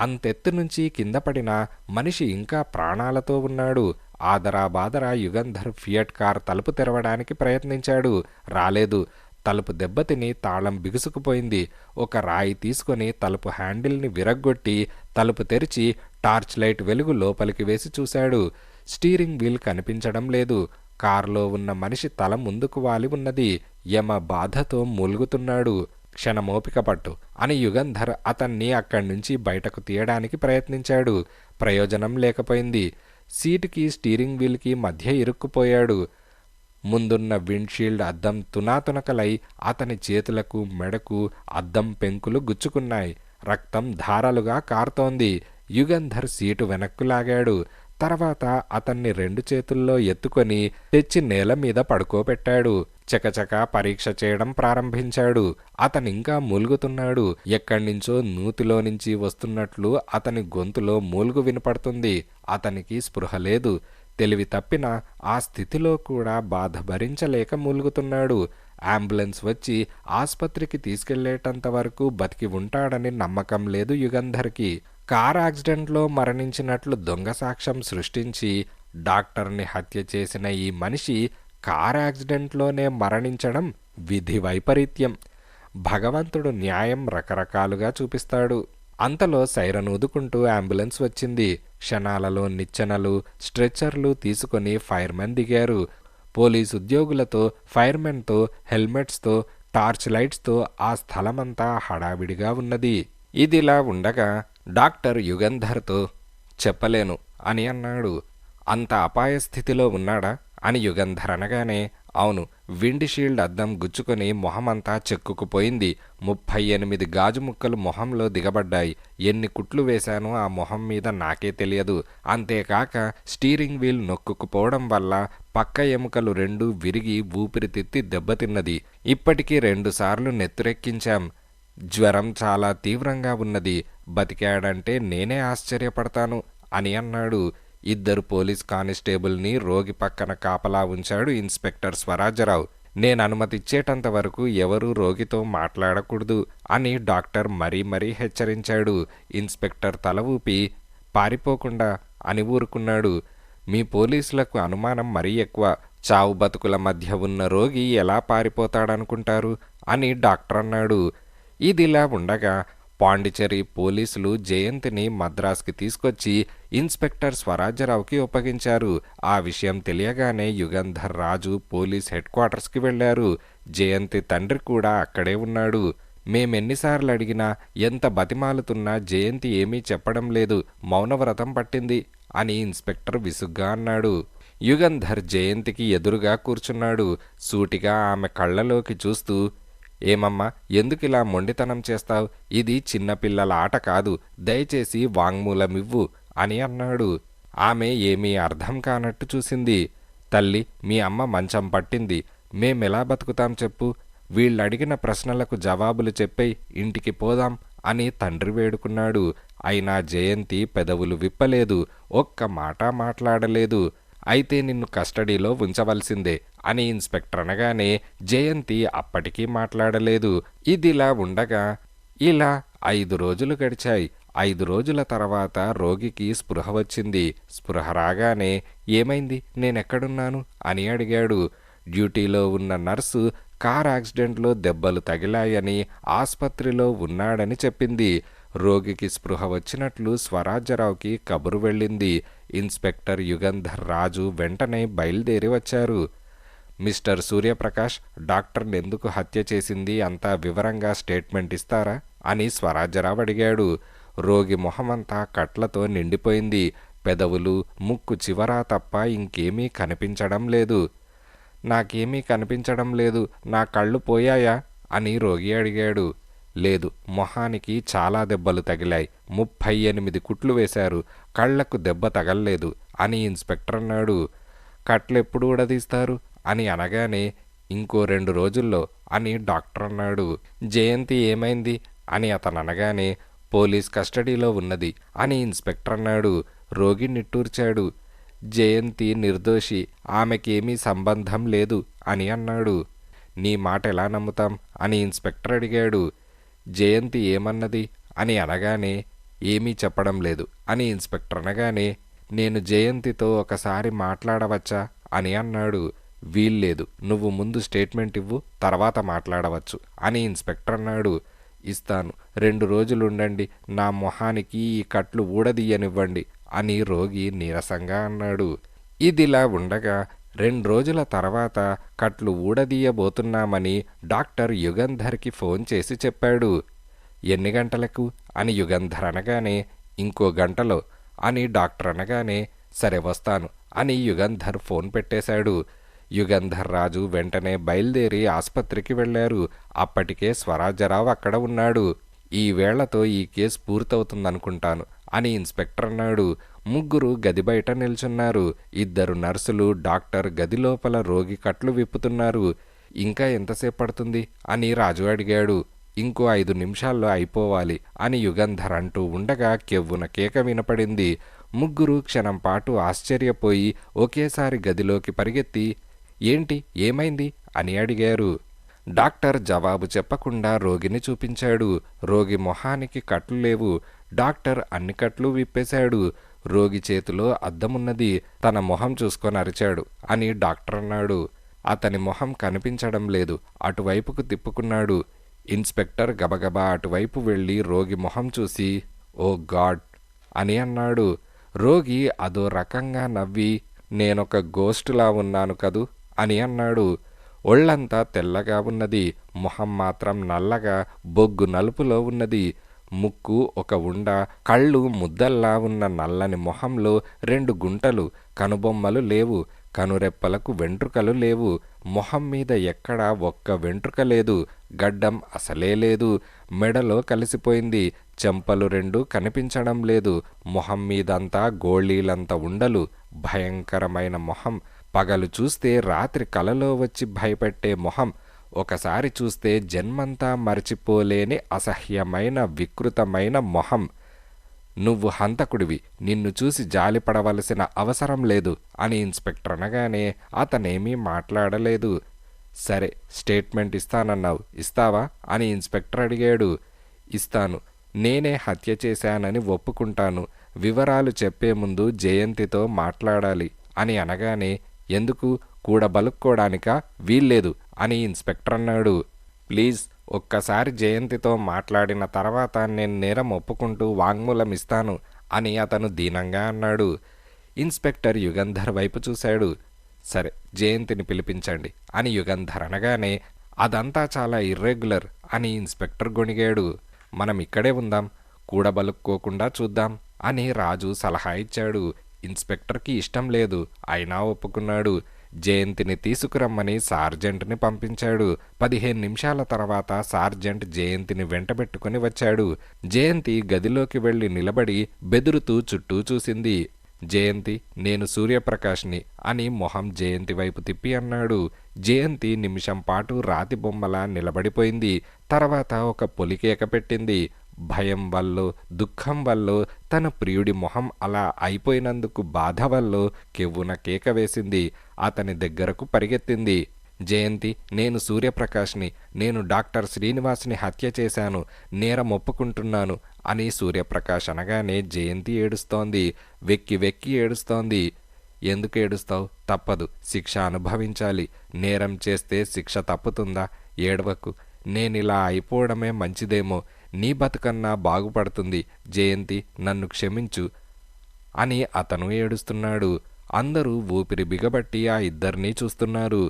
A: అంతెత్తు నుంచి కింద పడిన మనిషి ఇంకా ప్రాణాలతో ఉన్నాడు. ఆదరా బాదరా యుగంధర్ ఫియట్ కార్ తలుపు తెరవడానికి ప్రయత్నించాడు. రాలేదు. తలుపు దెబ్బతిని తాళం బిగుసుకుపోయింది. ఒక రాయి తీసుకొని తలుపు హ్యాండిల్ని విరగ్గొట్టి తలుపు తెరిచి టార్చ్ లైట్ వెలుగు లోపలికి వేసి చూశాడు. స్టీరింగ్ వీల్ కనిపించడం లేదు. కారులో ఉన్న మనిషి తల ముందుకు వాలి ఉన్నది. యమ బాధతో మూలుగుతున్నాడు. క్షణమోపిక పట్టు అని యుగంధర్ అతన్ని అక్కడి నుంచి బయటకు తీయడానికి ప్రయత్నించాడు. ప్రయోజనం లేకపోయింది. సీటుకి స్టీరింగ్ వీల్కి మధ్య ఇరుక్కుపోయాడు. ముందున్న విండ్షీల్డ్ అద్దం తునాతునకలై అతని చేతులకు మెడకు అద్దం పెంకులు గుచ్చుకున్నాయి. రక్తం ధారలుగా కారుతోంది. యుగంధర్ సీటు వెనక్కు లాగాడు. తర్వాత అతన్ని 2 చేతుల్లో ఎత్తుకొని తెచ్చి నేల మీద పడుకోబెట్టాడు. చకచకా పరీక్ష చేయడం ప్రారంభించాడు. అతనింకా మూలుగుతున్నాడు. ఎక్కడ్నించో నూతిలో నుంచి వస్తున్నట్లు అతని గొంతులో మూలుగు వినపడుతుంది. అతనికి స్పృహ లేదు. తెలివి తప్పిన ఆ స్థితిలో కూడా బాధ భరించలేక మూలుగుతున్నాడు. అంబులెన్స్ వచ్చి ఆస్పత్రికి తీసుకెళ్లేటంత వరకు బతికి ఉంటాడని నమ్మకం లేదు యుగంధర్కి. కార్ యాక్సిడెంట్లో మరణించినట్లు దొంగ సాక్ష్యం సృష్టించి డాక్టర్ని హత్య చేసిన ఈ మనిషి కార్ యాక్సిడెంట్లోనే మరణించడం విధి వైపరీత్యం. భగవంతుడు న్యాయం రకరకాలుగా చూపిస్తాడు. అంతలో సైరన్ ఊదుకుంటూ అంబులెన్స్ వచ్చింది. క్షణాలలో నిచ్చెనలు, స్ట్రెచ్చర్లు తీసుకొని ఫైర్మెన్ దిగారు. పోలీసు ఉద్యోగులతో, ఫైర్మెన్తో, హెల్మెట్స్తో, టార్చ్ లైట్స్తో ఆ స్థలమంతా హడావిడిగా ఉన్నది. ఇదిలా ఉండగా డాక్టర్ యుగంధర్తో, చెప్పలేను అని అన్నాడు. అంత అపాయ స్థితిలో ఉన్నాడా అని యుగంధర్ అనగానే, అవును, విండ్షీల్డ్ అద్దం గుచ్చుకొని మొహమంతా చెక్కుకుపోయింది. 38 గాజు ముక్కలు మొహంలో దిగబడ్డాయి. ఎన్ని కుట్లు వేశానో ఆ మొహం మీద నాకే తెలియదు. అంతేకాక స్టీరింగ్ వీల్ నొక్కుకుపోవడం వల్ల పక్క ఎముకలు 2 విరిగి ఊపిరితిత్తి దెబ్బతిన్నది. ఇప్పటికీ 2 సార్లు నెత్తురెక్కించాం. జ్వరం చాలా తీవ్రంగా ఉన్నది. బతికాడంటే నేనే ఆశ్చర్యపడతాను అని అన్నాడు. 2 పోలీస్ కానిస్టేబుల్ని రోగి పక్కన కాపలా ఉంచాడు ఇన్స్పెక్టర్ స్వరాజరావు. నేను అనుమతిచ్చేటంత వరకు ఎవరూ రోగితో మాట్లాడకూడదు అని డాక్టర్ మరీ హెచ్చరించాడు. ఇన్స్పెక్టర్ తల ఊపి పారిపోకుండా అని ఊరుకున్నాడు. మీ పోలీసులకు అనుమానం మరీ ఎక్కువ. చావు బతుకుల మధ్య ఉన్న రోగి ఎలా పారిపోతాడనుకుంటారు అని డాక్టర్ అన్నాడు. ఇదిలా ఉండగా పాండిచేరి పోలీసులు జయంతిని మద్రాస్కి తీసుకొచ్చి ఇన్స్పెక్టర్ స్వరాజ్యరావుకి ఒప్పగించారు. ఆ విషయం తెలియగానే యుగంధర్ రాజు పోలీస్ హెడ్ క్వార్టర్స్కి వెళ్లారు. జయంతి తండ్రి కూడా అక్కడే ఉన్నాడు. మేమెన్నిసార్లు అడిగినా, ఎంత బతిమాలుతున్నా జయంతి ఏమీ చెప్పడం లేదు, మౌనవ్రతం పట్టింది అని ఇన్స్పెక్టర్ విసుగ్గా అన్నాడు. యుగంధర్ జయంతికి ఎదురుగా కూర్చున్నాడు. సూటిగా ఆమె కళ్ళలోకి చూస్తూ, ఏమమ్మా, ఎందుకిలా మొండితనం చేస్తావు? ఇది చిన్నపిల్లల ఆట కాదు, దయచేసి వాంగ్మూలమివ్వు అని అన్నాడు. ఆమె ఏమీ అర్థం కానట్టు చూసింది. తల్లి, మీ అమ్మ మంచం పట్టింది, మేమెలా బతుకుతాం చెప్పు? వీళ్ళడిగిన ప్రశ్నలకు జవాబులు చెప్పై ఇంటికి పోదాం అని తండ్రి వేడుకున్నాడు. అయినా జయంతి పెదవులు విప్పలేదు, ఒక్క మాట మాట్లాడలేదు. అయితే నిన్ను కస్టడీలో ఉంచవలసిందే అని ఇన్స్పెక్టర్ అనగానే జయంతి అప్పటికీ మాట్లాడలేదు. ఇదిలా ఉండగా ఇలా 5 రోజులు గడిచాయి. 5 రోజుల తర్వాత రోగికి స్పృహ వచ్చింది. స్పృహ రాగానే ఏమైంది, నేనెక్కడున్నాను అని అడిగాడు. డ్యూటీలో ఉన్న నర్సు కార్ యాక్సిడెంట్లో దెబ్బలు తగిలాయని ఆస్పత్రిలో ఉన్నాడని చెప్పింది. రోగికి స్పృహ వచ్చినట్లు స్వరాజ్యరావుకి కబురు వెళ్ళింది. ఇన్స్పెక్టర్ యుగంధర్ రాజు వెంటనే బయలుదేరి వచ్చారు. మిస్టర్ సూర్యప్రకాష్, డాక్టర్ని ఎందుకు హత్య చేసింది అంతా వివరంగా స్టేట్మెంట్ ఇస్తారా అని స్వరాజ్యరావు అడిగాడు. రోగి మొహమంతా కట్లతో నిండిపోయింది. పెదవులు, ముక్కు చివరా తప్ప ఇంకేమీ కనిపించడం లేదు. నాకేమీ కనిపించడం లేదు, నా కళ్ళు పోయాయా అని రోగి అడిగాడు. లేదు, మొహానికి చాలా దెబ్బలు తగిలాయి, 38 కుట్లు వేశారు, కళ్లకు దెబ్బ తగల్లేదు అని ఇన్స్పెక్టర్ అన్నాడు. కట్లెప్పుడు ఊడదీస్తారు అని అనగానే ఇంకో 2 రోజుల్లో అని డాక్టర్ అన్నాడు. జయంతి ఏమైంది అని అతను అనగానే పోలీస్ కస్టడీలో ఉన్నది అని ఇన్స్పెక్టర్ అన్నాడు. రోగి నిట్టూర్చాడు. జయంతి నిర్దోషి, ఆమెకేమీ సంబంధం లేదు అని అన్నాడు. నీ మాట ఎలా నమ్ముతాం అని ఇన్స్పెక్టర్ అడిగాడు. జయంతి ఏమన్నది అని అనగానే ఏమీ చెప్పడం లేదు అని ఇన్స్పెక్టర్ అనగానే నేను జయంతితో ఒకసారి మాట్లాడవచ్చా అని అన్నాడు. వీల్లేదు, నువ్వు ముందు స్టేట్మెంట్ ఇవ్వు, తర్వాత మాట్లాడవచ్చు అని ఇన్స్పెక్టర్ అన్నాడు. ఇస్తాను, 2 రోజులుండండి, నా మొహానికి ఈ కట్లు ఊడదీయనివ్వండి అని రోగి నీరసంగా అన్నాడు. ఇదిలా ఉండగా 2 రోజుల తర్వాత కట్లు ఊడదీయబోతున్నామని డాక్టర్ యుగంధర్కి ఫోన్ చేసి చెప్పాడు. ఎన్ని గంటలకు అని యుగంధర్ అనగానే ఇంకో గంటలో అని డాక్టర్ అనగానే సరే వస్తాను అని యుగంధర్ ఫోన్ పెట్టేశాడు. యుగంధర్ రాజు వెంటనే బయలుదేరి ఆస్పత్రికి వెళ్లారు. అప్పటికే స్వరాజ్యరావు అక్కడ ఉన్నాడు. ఈ వేళతో ఈ కేసు పూర్తవుతుందనుకుంటాను అని ఇన్స్పెక్టర్ అన్నాడు. 3 గది బయట నిల్చున్నారు. 2 నర్సులు, డాక్టర్ గది లోపల రోగి కట్లు విప్పుతున్నారు. ఇంకా ఎంతసేపు పడుతుంది అని రాజు అడిగాడు. ఇంకో 5 నిమిషాల్లో అయిపోవాలి అని యుగంధర్ అంటూ ఉండగా కెవ్వున కేక వినపడింది. 3 క్షణం పాటు ఆశ్చర్యపోయి ఒకేసారి గదిలోకి పరిగెత్తి ఏంటి, ఏమైంది అని అడిగారు. డాక్టర్ జవాబు చెప్పకుండా రోగిని చూపించాడు. రోగి మొహానికి కట్లు లేవు. డాక్టర్ అన్ని కట్లు విప్పేశాడు. రోగి చేతిలో అద్దమున్నది. తన మొహం చూసుకొని అరిచాడు అని డాక్టర్ అన్నాడు. అతని మొహం కనిపించడం లేదు. అటువైపుకు తిప్పుకున్నాడు. ఇన్స్పెక్టర్ గబగబా అటువైపు వెళ్ళి రోగి మొహం చూసి ఓ గాడ్ అని అన్నాడు. రోగి అదో రకంగా నవ్వి నేనొక గోస్టులా ఉన్నాను కదూ అని అన్నాడు. ఒళ్లంతా తెల్లగా ఉన్నది, మొహం మాత్రం నల్లగా బొగ్గు నలుపులో ఉన్నది. ముక్కు ఒక ఉండ, కళ్ళు ముద్దల్లా ఉన్న నల్లని మొహంలో 2 గుంటలు, కనుబొమ్మలు లేవు, కనురెప్పలకు వెంట్రుకలు లేవు, మొహం మీద ఎక్కడా ఒక్క వెంట్రుక లేదు, గడ్డం అసలే లేదు, మెడలో కలిసిపోయింది, చెంపలు 2 కనిపించడం లేదు, మొహం మీదంతా గోళీలంత ఉండలు, భయంకరమైన మొహం, పగలు చూస్తే రాత్రి కలలో వచ్చి భయపెట్టే మొహం, ఒకసారి చూస్తే జన్మంతా మరచిపోలేని అసహ్యమైన వికృతమైన మొహం. నువ్వు హంతకుడివి, నిన్ను చూసి జాలిపడవలసిన అవసరం లేదు అని ఇన్స్పెక్టర్ అనగానే అతనేమీ మాట్లాడలేదు. సరే, స్టేట్మెంట్ ఇస్తానన్నావు, ఇస్తావా అని ఇన్స్పెక్టర్ అడిగాడు. ఇస్తాను. నేనే హత్య చేశానని ఒప్పుకుంటాను. వివరాలు చెప్పే ముందు జయంతితో మాట్లాడాలి అని అనగానే, ఎందుకు, కూడబలుక్కోడానికా? వీల్లేదు అని ఇన్స్పెక్టర్ అన్నాడు. ప్లీజ్, ఒక్కసారి జయంతితో మాట్లాడిన తర్వాత నేను నేరం ఒప్పుకుంటూ వాంగ్మూలం ఇస్తాను అని అతను దీనంగా అన్నాడు. ఇన్స్పెక్టర్ యుగంధర్ వైపు చూశాడు. సరే, జయంతిని పిలిపించండి అని యుగంధర్ అనగానే, అదంతా చాలా ఇర్రెగ్యులర్ అని ఇన్స్పెక్టర్ గొణిగాడు. మనం ఇక్కడే ఉందాం, కూడబలుక్కోకుండా చూద్దాం అని రాజు సలహా ఇచ్చాడు. ఇన్స్పెక్టర్కి ఇష్టం లేదు, అయినా ఒప్పుకున్నాడు. జయంతిని తీసుకురమ్మని సార్జెంట్ని పంపించాడు. 15 నిమిషాల తర్వాత సార్జెంట్ జయంతిని వెంటబెట్టుకుని వచ్చాడు. జయంతి గదిలోకి వెళ్లి నిలబడి బెదురుతూ చుట్టూ చూసింది. జయంతి, నేను సూర్యప్రకాష్ని అని మొహం జయంతి వైపు తిప్పి అన్నాడు. జయంతి నిమిషం పాటు రాతి బొమ్మలా నిలబడిపోయింది. తర్వాత ఒక పొలికేక పెట్టింది. భయం వల్లో దుఃఖం వల్లో తన ప్రియుడి మొహం అలా అయిపోయినందుకు బాధ వల్లో కెవ్వున కేక వేసింది. అతని దగ్గరకు పరిగెత్తింది. జయంతి, నేను సూర్యప్రకాష్ని, నేను డాక్టర్ శ్రీనివాస్ని హత్య చేశాను, నేరం ఒప్పుకుంటున్నాను అని సూర్యప్రకాష్ అనగానే జయంతి ఏడుస్తోంది. వెక్కి వెక్కి ఏడుస్తోంది. ఎందుకు ఏడుస్తావు? తప్పదు, శిక్ష అనుభవించాలి. నేరం చేస్తే శిక్ష తప్పుతుందా? ఏడవకు. నేనిలా అయిపోవడమే మంచిదేమో, నీ బతుకన్నా బాగుపడుతుంది. జయంతి, నన్ను క్షమించు అని అతను ఏడుస్తున్నాడు. అందరూ ఊపిరి బిగబట్టి ఆ ఇద్దరినీ చూస్తున్నారు.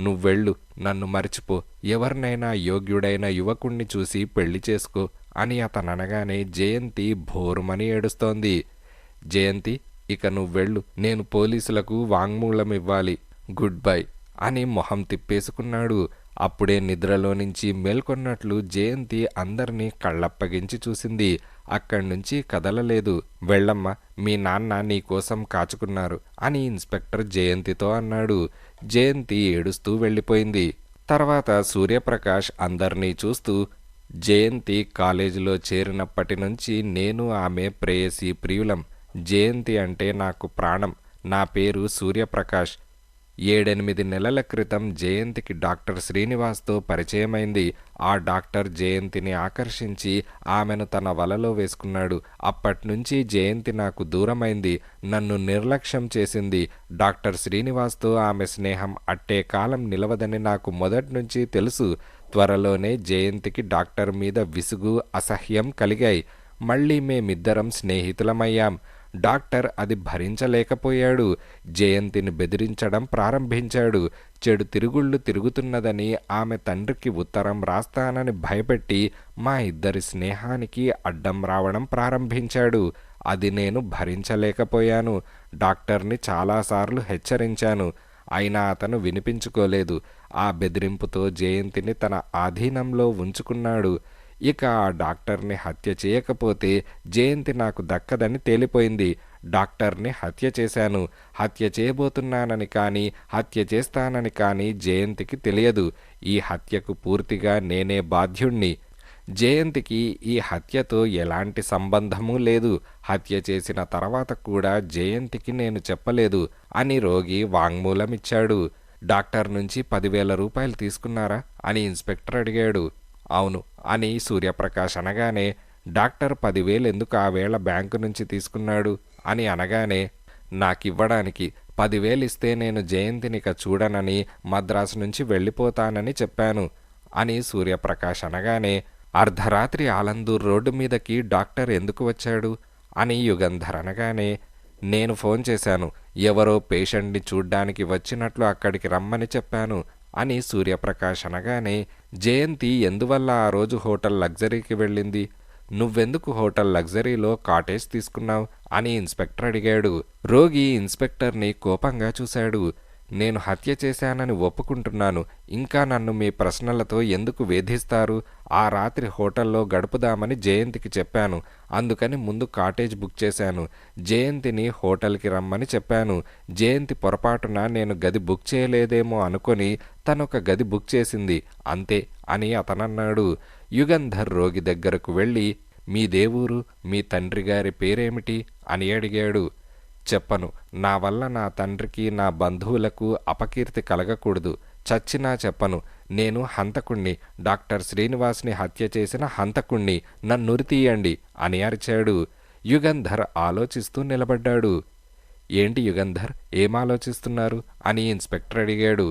A: నువ్వెళ్ళు, నన్ను మరిచిపో, ఎవరినైనా యోగ్యుడైన యువకుణ్ణి చూసి పెళ్లి చేసుకో అని అతననగానే జయంతి భోరుమని ఏడుస్తోంది. జయంతి, ఇక నువ్వెళ్ళు, నేను పోలీసులకు వాంగ్మూలం ఇవ్వాలి. గుడ్ బై అని మొహం తిప్పేసుకున్నాడు. అప్పుడే నిద్రలో నుంచి మేల్కొన్నట్లు జయంతి అందరినీ కళ్ళప్పగించి చూసింది. అక్కడ్నుంచి కదలలేదు. వెళ్ళమ్మా, మీ నాన్న నీకోసం కాచుకున్నారు అని ఇన్స్పెక్టర్ జయంతితో అన్నాడు. జయంతి ఏడుస్తూ వెళ్ళిపోయింది. తర్వాత సూర్యప్రకాష్ అందర్నీ చూస్తూ, జయంతి కాలేజీలో చేరినప్పటి నుంచి నేను ఆమె ప్రేయసీ ప్రియులం. జయంతి అంటే నాకు ప్రాణం. నా పేరు సూర్యప్రకాష్. 7-8 నెలల క్రితం జయంతికి డాక్టర్ శ్రీనివాస్తో పరిచయమైంది. ఆ డాక్టర్ జయంతిని ఆకర్షించి ఆమెను తన వలలో వేసుకున్నాడు. అప్పట్నుంచి జయంతి నాకు దూరమైంది, నన్ను నిర్లక్ష్యం చేసింది. డాక్టర్ శ్రీనివాస్తో ఆమె స్నేహం అట్టే కాలం నిలవదని నాకు మొదట్నుంచి తెలుసు. త్వరలోనే జయంతికి డాక్టర్ మీద విసుగు, అసహ్యం కలిగాయి. మళ్ళీ మేమిద్దరం స్నేహితులమయ్యాం. డాక్టర్ అది భరించలేకపోయాడు. జయంతిని బెదిరించడం ప్రారంభించాడు. చెడు తిరుగుళ్ళు తిరుగుతున్నదని ఆమె తండ్రికి ఉత్తరం రాస్తానని భయపెట్టి మా ఇద్దరి స్నేహానికి అడ్డం రావడం ప్రారంభించాడు. అది నేను భరించలేకపోయాను. డాక్టర్ని చాలాసార్లు హెచ్చరించాను, అయినా అతను వినిపించుకోలేదు. ఆ బెదిరింపుతో జయంతిని తన ఆధీనంలో ఉంచుకున్నాడు. ఇక ఆ డాక్టర్ని హత్య చేయకపోతే జయంతి నాకు దక్కదని తేలిపోయింది. డాక్టర్ని హత్య చేశాను. హత్య చేయబోతున్నానని కానీ హత్య చేస్తానని కానీ జయంతికి తెలియదు. ఈ హత్యకు పూర్తిగా నేనే బాధ్యుణ్ణి. జయంతికి ఈ హత్యతో ఎలాంటి సంబంధమూ లేదు. హత్య చేసిన తర్వాత కూడా జయంతికి నేను చెప్పలేదు అని రోగి వాంగ్మూలమిచ్చాడు. డాక్టర్ నుంచి 10,000 రూపాయలు తీసుకున్నారా అని ఇన్స్పెక్టర్ అడిగాడు. అవును అని సూర్యప్రకాష్ అనగానే, డాక్టర్ 10,000 ఎందుకు ఆ వేళ బ్యాంకు నుంచి తీసుకున్నాడు అని అనగానే, నాకివ్వడానికి 10,000 ఇస్తే నేను జయంతినిక చూడనని మద్రాసు నుంచి వెళ్ళిపోతానని చెప్పాను అని సూర్యప్రకాష్ అనగానే, అర్ధరాత్రి ఆలందూర్ రోడ్డు మీదకి డాక్టర్ ఎందుకు వచ్చాడు అని యుగంధర్ అనగానే, నేను ఫోన్ చేశాను, ఎవరో పేషెంట్ని చూడ్డానికి వచ్చినట్లు అక్కడికి రమ్మని చెప్పాను అని సూర్యప్రకాష్ అనగానే, జయంతి ఎందువల్ల ఆ రోజు హోటల్ లగ్జరీకి వెళ్ళింది? నువ్వెందుకు హోటల్ లగ్జరీలో కాటేజ్ తీసుకున్నావు అని ఇన్స్పెక్టర్ అడిగాడు. రోగి ఇన్స్పెక్టర్ని కోపంగా చూశాడు. నేను హత్య చేశానని ఒప్పుకుంటున్నాను, ఇంకా నన్ను మీ ప్రశ్నలతో ఎందుకు వేధిస్తారు? ఆ రాత్రి హోటల్లో గడుపుదామని జయంతికి చెప్పాను, అందుకని ముందు కాటేజ్ బుక్ చేశాను. జయంతిని హోటల్కి రమ్మని చెప్పాను. జయంతి పొరపాటున నేను గది బుక్ చేయలేదేమో అనుకొని తనొక గది బుక్ చేసింది, అంతే అని అతనన్నాడు. యుగంధర్ రోగి దగ్గరకు వెళ్ళి, మీ దేవురు, మీ తండ్రి గారి పేరేమిటి అని అడిగాడు. చెప్పను, నా వల్ల నా తండ్రికి నా బంధువులకు అపకీర్తి కలగకూడదు, చచ్చినా చెప్పను. నేను హంతకుణ్ణి, డాక్టర్ శ్రీనివాస్ని హత్య చేసిన హంతకుణ్ణి, నన్నురితీయండి అని అరిచాడు. యుగంధర్ ఆలోచిస్తూ నిలబడ్డాడు. ఏంటి యుగంధర్, ఏమాలోచిస్తున్నారు అని ఇన్స్పెక్టర్ అడిగాడు.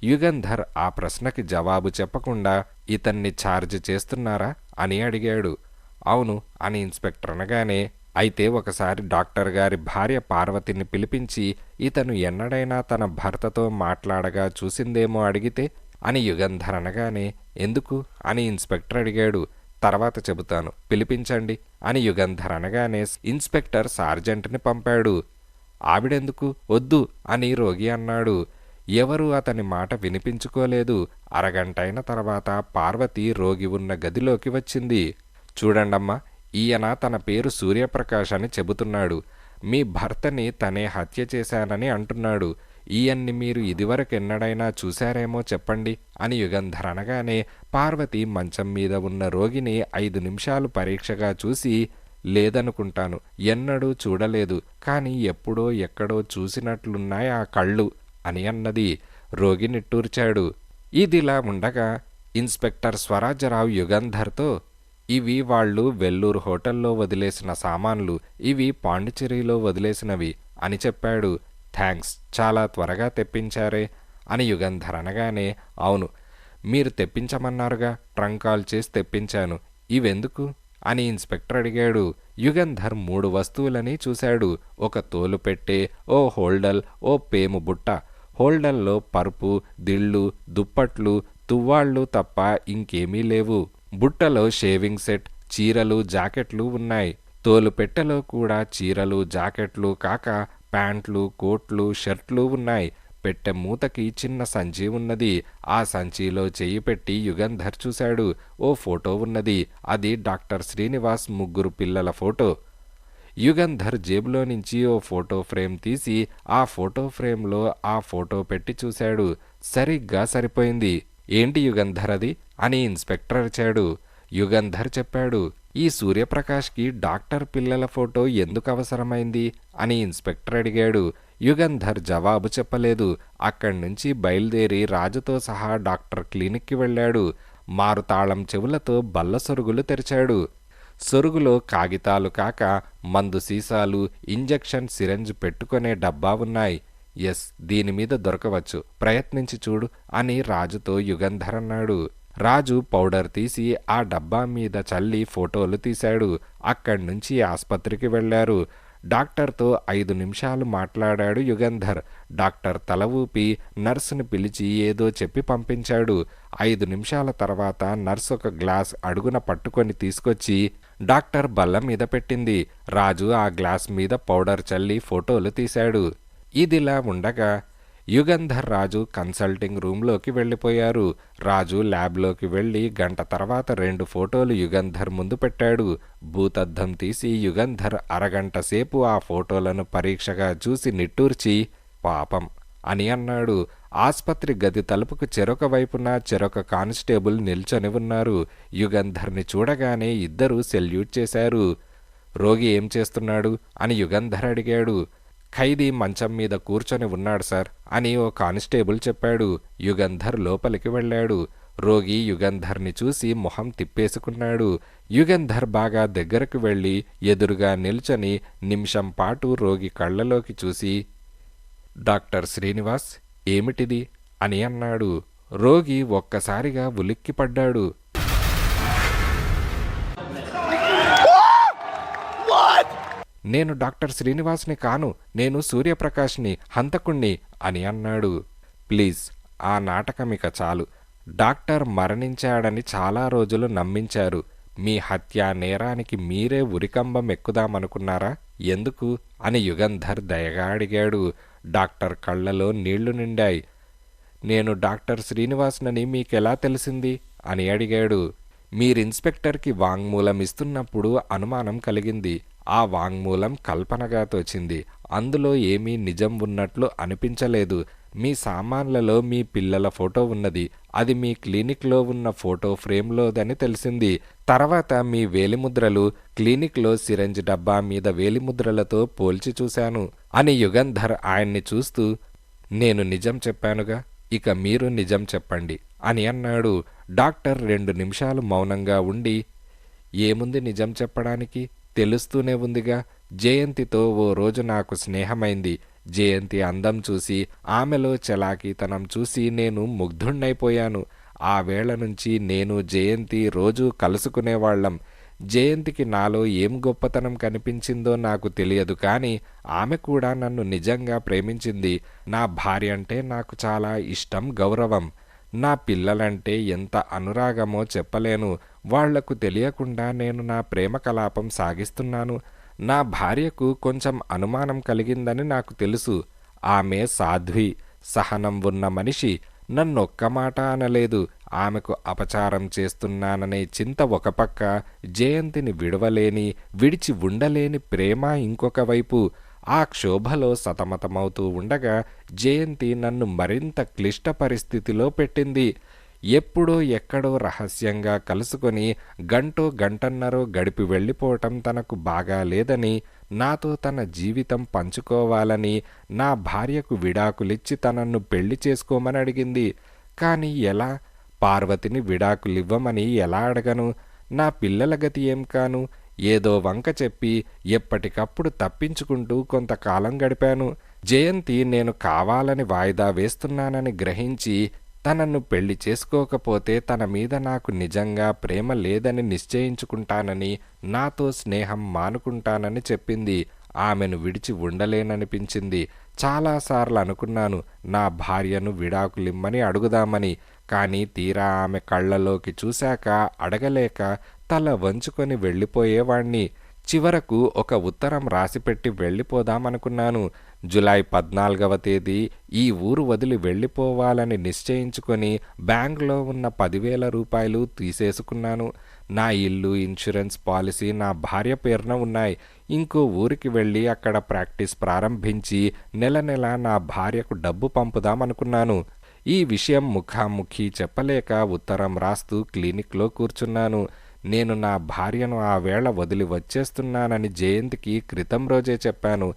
A: యుగంధర్ ఆ ప్రశ్నకి జవాబు చెప్పకుండా ఇతన్ని ఛార్జ్ చేస్తున్నారా అని అడిగాడు. అవును అని ఇన్స్పెక్టర్ అనగానే, అయితే ఒకసారి డాక్టర్ గారి భార్య పార్వతిని పిలిపించి ఇతను ఎన్నడైనా తన భర్తతో మాట్లాడగా చూసిందేమో అడిగితే అని యుగంధర్ అనగానే, ఎందుకు అని ఇన్స్పెక్టర్ అడిగాడు. తర్వాత చెబుతాను, పిలిపించండి అని యుగంధర్ అనగానే ఇన్స్పెక్టర్ సార్జెంట్ని పంపాడు. ఆవిడెందుకు, వద్దు అని రోగి అన్నాడు. ఎవరూ అతని మాట వినిపించుకోలేదు. అరగంటైన తర్వాత పార్వతి రోగి ఉన్న గదిలోకి వచ్చింది. చూడండమ్మా, ఈయన తన పేరు సూర్యప్రకాష్ అని చెబుతున్నాడు. మీ భర్తని తనే హత్య చేశానని అంటున్నాడు. ఈయన్ని మీరు ఇదివరకెన్నడైనా చూశారేమో చెప్పండి అని యుగంధర్ అనగానే, పార్వతి మంచం మీద ఉన్న రోగిని 5 నిమిషాలు పరీక్షగా చూసి, లేదనుకుంటాను, ఎన్నడూ చూడలేదు, కానీ ఎప్పుడో ఎక్కడో చూసినట్లున్నాయి ఆ కళ్ళు అని అన్నది. రోగి నిట్టూర్చాడు. ఇదిలా ఉండగా ఇన్స్పెక్టర్ స్వరాజ్యరావు యుగంధర్తో, ఇవి వాళ్ళు వెల్లూరు హోటల్లో వదిలేసిన సామాన్లు, ఇవి పాండిచేరిలో వదిలేసినవి అని చెప్పాడు. థ్యాంక్స్, చాలా త్వరగా తెప్పించారే అని యుగంధర్ అనగానే, అవును, మీరు తెప్పించమన్నారుగా, ట్రంక్ కాల్ చేసి తెప్పించాను. ఇవెందుకు అని ఇన్స్పెక్టర్ అడిగాడు. యుగంధర్ 3 వస్తువులని చూశాడు. ఒక తోలు పెట్టె, ఓ హోల్డల్, ఓ పేము బుట్ట. హోల్డల్లో పరుపు, దిళ్ళు, దుప్పట్లు, తువ్వాళ్ళు తప్ప ఇంకేమీ లేవు. బుట్టలో షేవింగ్ సెట్, చీరలు, జాకెట్లు ఉన్నాయి. తోలు పెట్టెలో కూడా చీరలు, జాకెట్లు కాక ప్యాంట్లు, కోట్లు, షర్ట్లు ఉన్నాయి. పెట్టె మూతకి చిన్న సంచి ఉన్నది. ఆ సంచిలో చెయ్యి పెట్టి యుగంధర్ చూశాడు. ఓ ఫోటో ఉన్నది. అది డాక్టర్ శ్రీనివాస్ 3 పిల్లల ఫోటో. యుగంధర్ జేబులో నుంచి ఓ ఫోటో ఫ్రేమ్ తీసి ఆ ఫోటో ఫ్రేమ్లో ఆ ఫోటో పెట్టి చూశాడు. సరిగ్గా సరిపోయింది. ఏంటి యుగంధర్ అది అని ఇన్స్పెక్టర్ అరిచాడు. యుగంధర్ చెప్పాడు, ఈ సూర్యప్రకాష్కి డాక్టర్ పిల్లల ఫోటో ఎందుకు అవసరమైంది అని ఇన్స్పెక్టర్ అడిగాడు. యుగంధర్ జవాబు చెప్పలేదు. అక్కడి నుంచి బయలుదేరి రాజుతో సహా డాక్టర్ క్లినిక్కి వెళ్ళాడు. మారుతాళం చెవులతో బల్ల సొరుగులు తెరిచాడు. సొరుగులో కాగితాలు కాక మందు సీసాలు, ఇంజెక్షన్ సిరంజ్ పెట్టుకునే డబ్బా ఉన్నాయి. ఎస్, దీనిమీద దొరకవచ్చు, ప్రయత్నించి చూడు అని రాజుతో యుగంధర్ అన్నాడు. రాజు పౌడర్ తీసి ఆ డబ్బా మీద చల్లి ఫోటోలు తీశాడు. అక్కడి నుంచి ఆస్పత్రికి వెళ్లారు. డాక్టర్తో 5 నిమిషాలు మాట్లాడాడు యుగంధర్. డాక్టర్ తల ఊపి నర్సుని పిలిచి ఏదో చెప్పి పంపించాడు. 5 నిమిషాల తర్వాత నర్సు ఒక గ్లాస్ అడుగున పట్టుకొని తీసుకొచ్చి డాక్టర్ బల్ల మీద పెట్టింది. రాజు ఆ గ్లాస్ మీద పౌడర్ చల్లి ఫోటోలు తీశాడు. ఇదిలా ఉండగా యుగంధర్ రాజు కన్సల్టింగ్ రూంలోకి వెళ్ళిపోయారు. రాజు ల్యాబ్లోకి వెళ్ళి గంట తర్వాత 2 ఫోటోలు యుగంధర్ ముందు పెట్టాడు. భూతద్దం తీసి యుగంధర్ అరగంట సేపు ఆ ఫోటోలను పరీక్షగా చూసి నిట్టూర్చి, పాపం అని అన్నాడు. ఆస్పత్రి గది తలుపుకు చెరొక వైపున చెరొక కానిస్టేబుల్ నిల్చొని ఉన్నారు. యుగంధర్ని చూడగానే ఇద్దరూ సెల్యూట్ చేశారు. రోగి ఏం చేస్తున్నాడు అని యుగంధర్ అడిగాడు. ఖైదీ మంచం మీద కూర్చొని ఉన్నాడు సార్ అని ఓ కానిస్టేబుల్ చెప్పాడు. యుగంధర్ లోపలికి వెళ్ళాడు. రోగి యుగంధర్ని చూసి మొహం తిప్పేసుకున్నాడు. యుగంధర్ బాగా దగ్గరకు వెళ్ళి ఎదురుగా నిల్చొని నిమిషం పాటు రోగి కళ్ళలోకి చూసి, డాక్టర్ శ్రీనివాస్, ఏమిటిది అని అన్నాడు. రోగి ఒక్కసారిగా ఉలిక్కిపడ్డాడు. నేను డాక్టర్ శ్రీనివాస్ని కాను, నేను సూర్యప్రకాష్ని, హంతకుణ్ణి అని అన్నాడు. ప్లీజ్, ఆ నాటకమిక చాలు. డాక్టర్ మరణించాడని చాలా రోజులు నమ్మించారు. మీ హత్యా నేరానికి మీరే ఉరికంబం ఎక్కుదామనుకున్నారా? ఎందుకు అని యుగంధర్ దయగా అడిగాడు. డాక్టర్ కళ్ళలో నీళ్లు నిండాయి. నేను డాక్టర్ శ్రీనివాస్నని మీకెలా తెలిసింది అని అడిగాడు. మీరిన్స్పెక్టర్కి వాంగ్మూలం ఇస్తున్నప్పుడు అనుమానం కలిగింది. ఆ వాంగ్మూలం కల్పనగా తోచింది. అందులో ఏమీ నిజం ఉన్నట్లు అనిపించలేదు. మీ సామాన్లలో మీ పిల్లల ఫోటో ఉన్నది. అది మీ క్లినిక్లో ఉన్న ఫోటో ఫ్రేమ్లోదని తెలిసింది. తర్వాత మీ వేలిముద్రలు క్లినిక్లో సిరంజ్ డబ్బా మీద వేలిముద్రలతో పోల్చి చూశాను అని యుగంధర్ ఆయన్ని చూస్తూ, నేను నిజం చెప్పానుగా, ఇక మీరు నిజం చెప్పండి అని అన్నాడు. డాక్టర్ 2 నిమిషాలు మౌనంగా ఉండి, ఏముంది నిజం చెప్పడానికి, తెలుస్తూనే ఉందిగా. జయంతితో ఓ రోజు నాకు స్నేహమైంది. జయంతి అందం చూసి, ఆమెలో చలాకీతనం చూసి నేను ముగ్ధుణ్ణైపోయాను. ఆ వేళ నుంచి నేను జయంతి రోజూ కలుసుకునేవాళ్ళం. జయంతికి నాలో ఏం గొప్పతనం కనిపించిందో నాకు తెలియదు, కానీ ఆమె కూడా నన్ను నిజంగా ప్రేమించింది. నా భార్య అంటే నాకు చాలా ఇష్టం, గౌరవం. నా పిల్లలంటే ఎంత అనురాగమో చెప్పలేను. వాళ్లకు తెలియకుండా నేను నా ప్రేమ కలాపం సాగిస్తున్నాను. నా భార్యకు కొంచెం అనుమానం కలిగిందని నాకు తెలుసు. ఆమె సాధ్వి, సహనం ఉన్న మనిషి. నన్నొక్క మాట అనలేదు. ఆమెకు అపచారం చేస్తున్నాననే చింత ఒక పక్క, జయంతిని విడవలేని, విడిచి ఉండలేని ప్రేమ ఇంకొక వైపు. ఆ క్షోభలో సతమతమవుతూ ఉండగా జయంతి నన్ను మరింత క్లిష్ట పరిస్థితిలో పెట్టింది. ఎప్పుడో ఎక్కడో రహస్యంగా కలుసుకొని గంటో గంటన్నరో గడిపి వెళ్ళిపోవటం తనకు బాగా లేదని, నాతో తన జీవితం పంచుకోవాలని, నా భార్యకు విడాకులిచ్చి తనను పెళ్లి చేసుకోమని అడిగింది. కానీ ఎలా? పార్వతిని విడాకులివ్వమని ఎలా అడగను? నా పిల్లల గతి ఏం కాను? ఏదో వంక చెప్పి ఎప్పటికప్పుడు తప్పించుకుంటూ కొంతకాలం గడిపాను. జయంతి నేను కావాలని వాయిదా వేస్తున్నానని గ్రహించి, తనను పెళ్లి చేసుకోకపోతే తన మీద నాకు నిజంగా ప్రేమ లేదని నిశ్చయించుకుంటానని, నాతో స్నేహం మానుకుంటానని చెప్పింది. ఆమెను విడిచి ఉండలేననిపించింది. చాలాసార్లు అనుకున్నాను నా భార్యను విడాకులిమ్మని అడుగుదామని. కానీ తీరా ఆమె కళ్ళలోకి చూశాక అడగలేక తల వంచుకొని వెళ్ళిపోయేవాణ్ణి. చివరకు ఒక ఉత్తరం రాసిపెట్టి వెళ్ళిపోదామనుకున్నాను. జులై 14వ తేదీ ఈ ఊరు వదిలి వెళ్ళిపోవాలని నిశ్చయించుకొని బ్యాంకులో ఉన్న 10,000 రూపాయలు తీసేసుకున్నాను. నా ఇల్లు, ఇన్సూరెన్స్ పాలసీ నా భార్య పేరున ఉన్నాయి. ఇంకో ఊరికి వెళ్ళి అక్కడ ప్రాక్టీస్ ప్రారంభించి నెల నెల నా భార్యకు డబ్బు పంపుదామనుకున్నాను. ఈ విషయం ముఖాముఖి చెప్పలేక ఉత్తరం రాస్తూ క్లినిక్లో కూర్చున్నాను. నేను నా భార్యను ఆ వేళ వదిలి వచ్చేస్తున్నానని జయంతికి క్రితం రోజే చెప్పాను.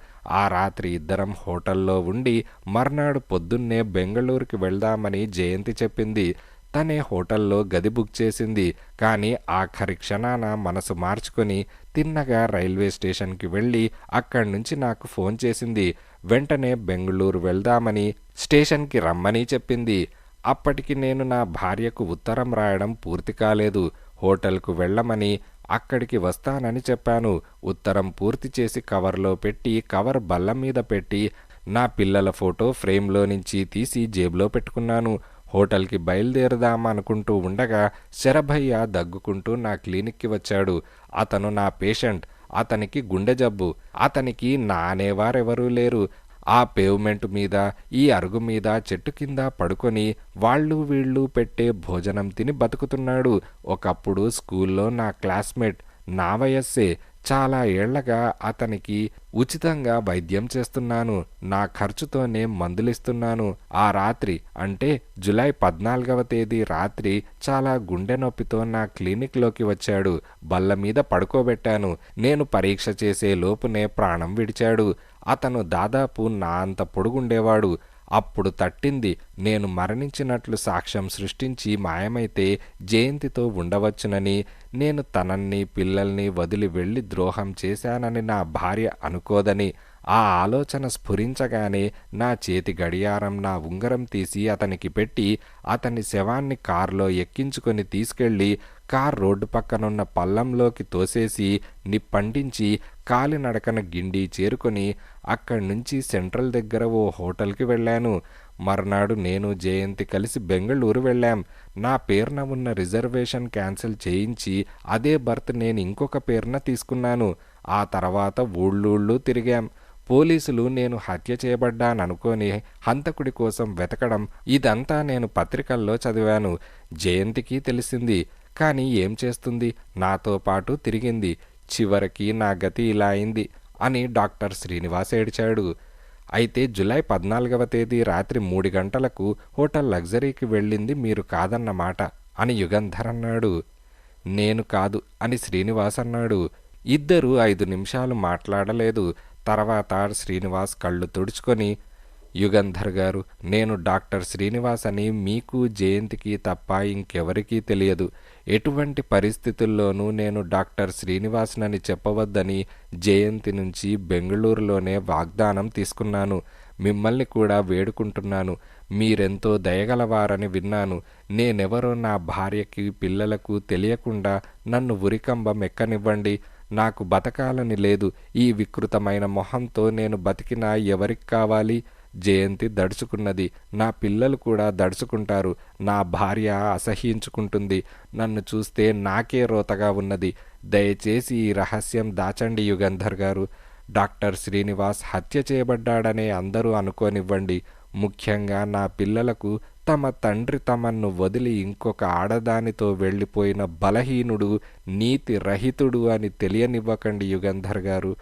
A: ఆ రాత్రి ఇద్దరం హోటల్లో ఉండి మర్నాడు పొద్దున్నే బెంగళూరుకి వెళ్దామని జయంతి చెప్పింది. తనే హోటల్లో గది బుక్ చేసింది. కానీ ఆఖరి క్షణాన మనసు మార్చుకొని తిన్నగా రైల్వే స్టేషన్కి వెళ్ళి అక్కడి నుంచి నాకు ఫోన్ చేసింది. వెంటనే బెంగళూరు వెళ్దామని, స్టేషన్కి రమ్మని చెప్పింది. అప్పటికి నేను నా భార్యకు ఉత్తరం రాయడం పూర్తి కాలేదు. హోటల్కు వెళ్ళమని, అక్కడికి వస్తానని చెప్పాను. ఉత్తరం పూర్తి చేసి కవర్లో పెట్టి, కవర్ బల్ల మీద పెట్టి, నా పిల్లల ఫోటో ఫ్రేమ్లో నుంచి తీసి జేబులో పెట్టుకున్నాను. హోటల్కి బయలుదేరదామనుకుంటూ ఉండగా శరభయ్య దగ్గుకుంటూ నా క్లినిక్కి వచ్చాడు. అతను నా పేషెంట్. అతనికి గుండె జబ్బు. అతనికి నా అనేవారెవరూ లేరు. ఆ పేవ్మెంట్ మీద, ఈ అరుగు మీద, చెట్టు కింద పడుకొని వాళ్ళు వీళ్ళు పెట్టే భోజనం తిని బతుకుతున్నాడు. ఒకప్పుడు స్కూల్లో నా క్లాస్మేట్, నా వయస్సే. చాలా ఏళ్లగా అతనికి ఉచితంగా వైద్యం చేస్తున్నాను. నా ఖర్చుతోనే మందులిస్తున్నాను. ఆ రాత్రి అంటే జులై 14వ తేదీ రాత్రి చాలా గుండె నొప్పితో నా క్లినిక్లోకి వచ్చాడు. బల్ల మీద పడుకోబెట్టాను. నేను పరీక్ష చేసే లోపునే ప్రాణం విడిచాడు. అతను దాదాపు నా అంత పొడుగుండేవాడు. అప్పుడు తట్టింది. నేను మరణించినట్లు సాక్ష్యం సృష్టించి మాయమైతే జయంతితో ఉండవచ్చునని, నేను తనన్ని పిల్లల్ని వదిలి వెళ్ళి ద్రోహం చేశానని నా భార్య అనుకోదని. ఆ ఆలోచన స్ఫురించగానే నా చేతి గడియారం, నా ఉంగరం తీసి అతనికి పెట్టి అతని శవాన్ని కారులో ఎక్కించుకొని తీసుకెళ్ళి కార్ రోడ్డు పక్కనున్న పల్లంలోకి తోసేసి నిప్పంటించి కాలినడకన గిండి చేరుకొని అక్కడి నుంచి సెంట్రల్ దగ్గర ఓ హోటల్కి వెళ్ళాను. మర్నాడు నేను జయంతి కలిసి బెంగళూరు వెళ్ళాం. నా పేరున ఉన్న రిజర్వేషన్ క్యాన్సిల్ చేయించి అదే బర్త్ నేను ఇంకొక పేరున తీసుకున్నాను. ఆ తర్వాత ఊళ్ళూళ్ళు తిరిగాం. పోలీసులు నేను హత్య చేయబడ్డాననుకొని హంతకుడి కోసం వెతకడం, ఇదంతా నేను పత్రికల్లో చదివాను. జయంతికి తెలిసింది. కానీ ఏం చేస్తుంది, నాతో పాటు తిరిగింది. చివరికి నా గతి ఇలా అయింది అని డాక్టర్ శ్రీనివాస్ ఏడ్చాడు. అయితే జులై 14వ తేదీ రాత్రి 3 గంటలకు హోటల్ లగ్జరీకి వెళ్ళింది మీరు కాదన్నమాట అని యుగంధర్ అన్నాడు. నేను కాదు అని శ్రీనివాస్ అన్నాడు. ఇద్దరూ 5 నిమిషాలు మాట్లాడలేదు. తర్వాత శ్రీనివాస్ కళ్ళు తుడుచుకొని, యుగంధర్ గారు, నేను డాక్టర్ శ్రీనివాస్ అని మీకు జయంతికి తప్ప ఇంకెవరికీ తెలియదు. ఎటువంటి పరిస్థితుల్లోనూ నేను డాక్టర్ శ్రీనివాస్నని చెప్పవద్దని జయంతి నుంచి బెంగళూరులోనే వాగ్దానం తీసుకున్నాను. మిమ్మల్ని కూడా వేడుకుంటున్నాను. మీరెంతో దయగలవారని విన్నాను. నేనెవరో నా భార్యకి పిల్లలకు తెలియకుండా నన్ను ఉరికంబం ఎక్కనివ్వండి. నాకు బతకాలని లేదు. ఈ వికృతమైన మొహంతో నేను బతికినా ఎవరికి కావాలి? జయంతి దడుచుకున్నది. నా పిల్లలు కూడా దడుచుకుంటారు. నా భార్య అసహ్యించుకుంటుంది. నన్ను చూస్తే నాకే రోతగా ఉన్నది. దయచేసి ఈ రహస్యం దాచండి యుగంధర్ గారు. డాక్టర్ శ్రీనివాస్ హత్య చేయబడ్డాడనే అందరూ అనుకోనివ్వండి. ముఖ్యంగా నా పిల్లలకు తమ తండ్రి తమను వదిలి ఇంకొక ఆడదానితో వెళ్ళిపోయిన బలహీనుడు, నీతి రహితుడు అని తెలియనివ్వకండి యుగంధర్ గారు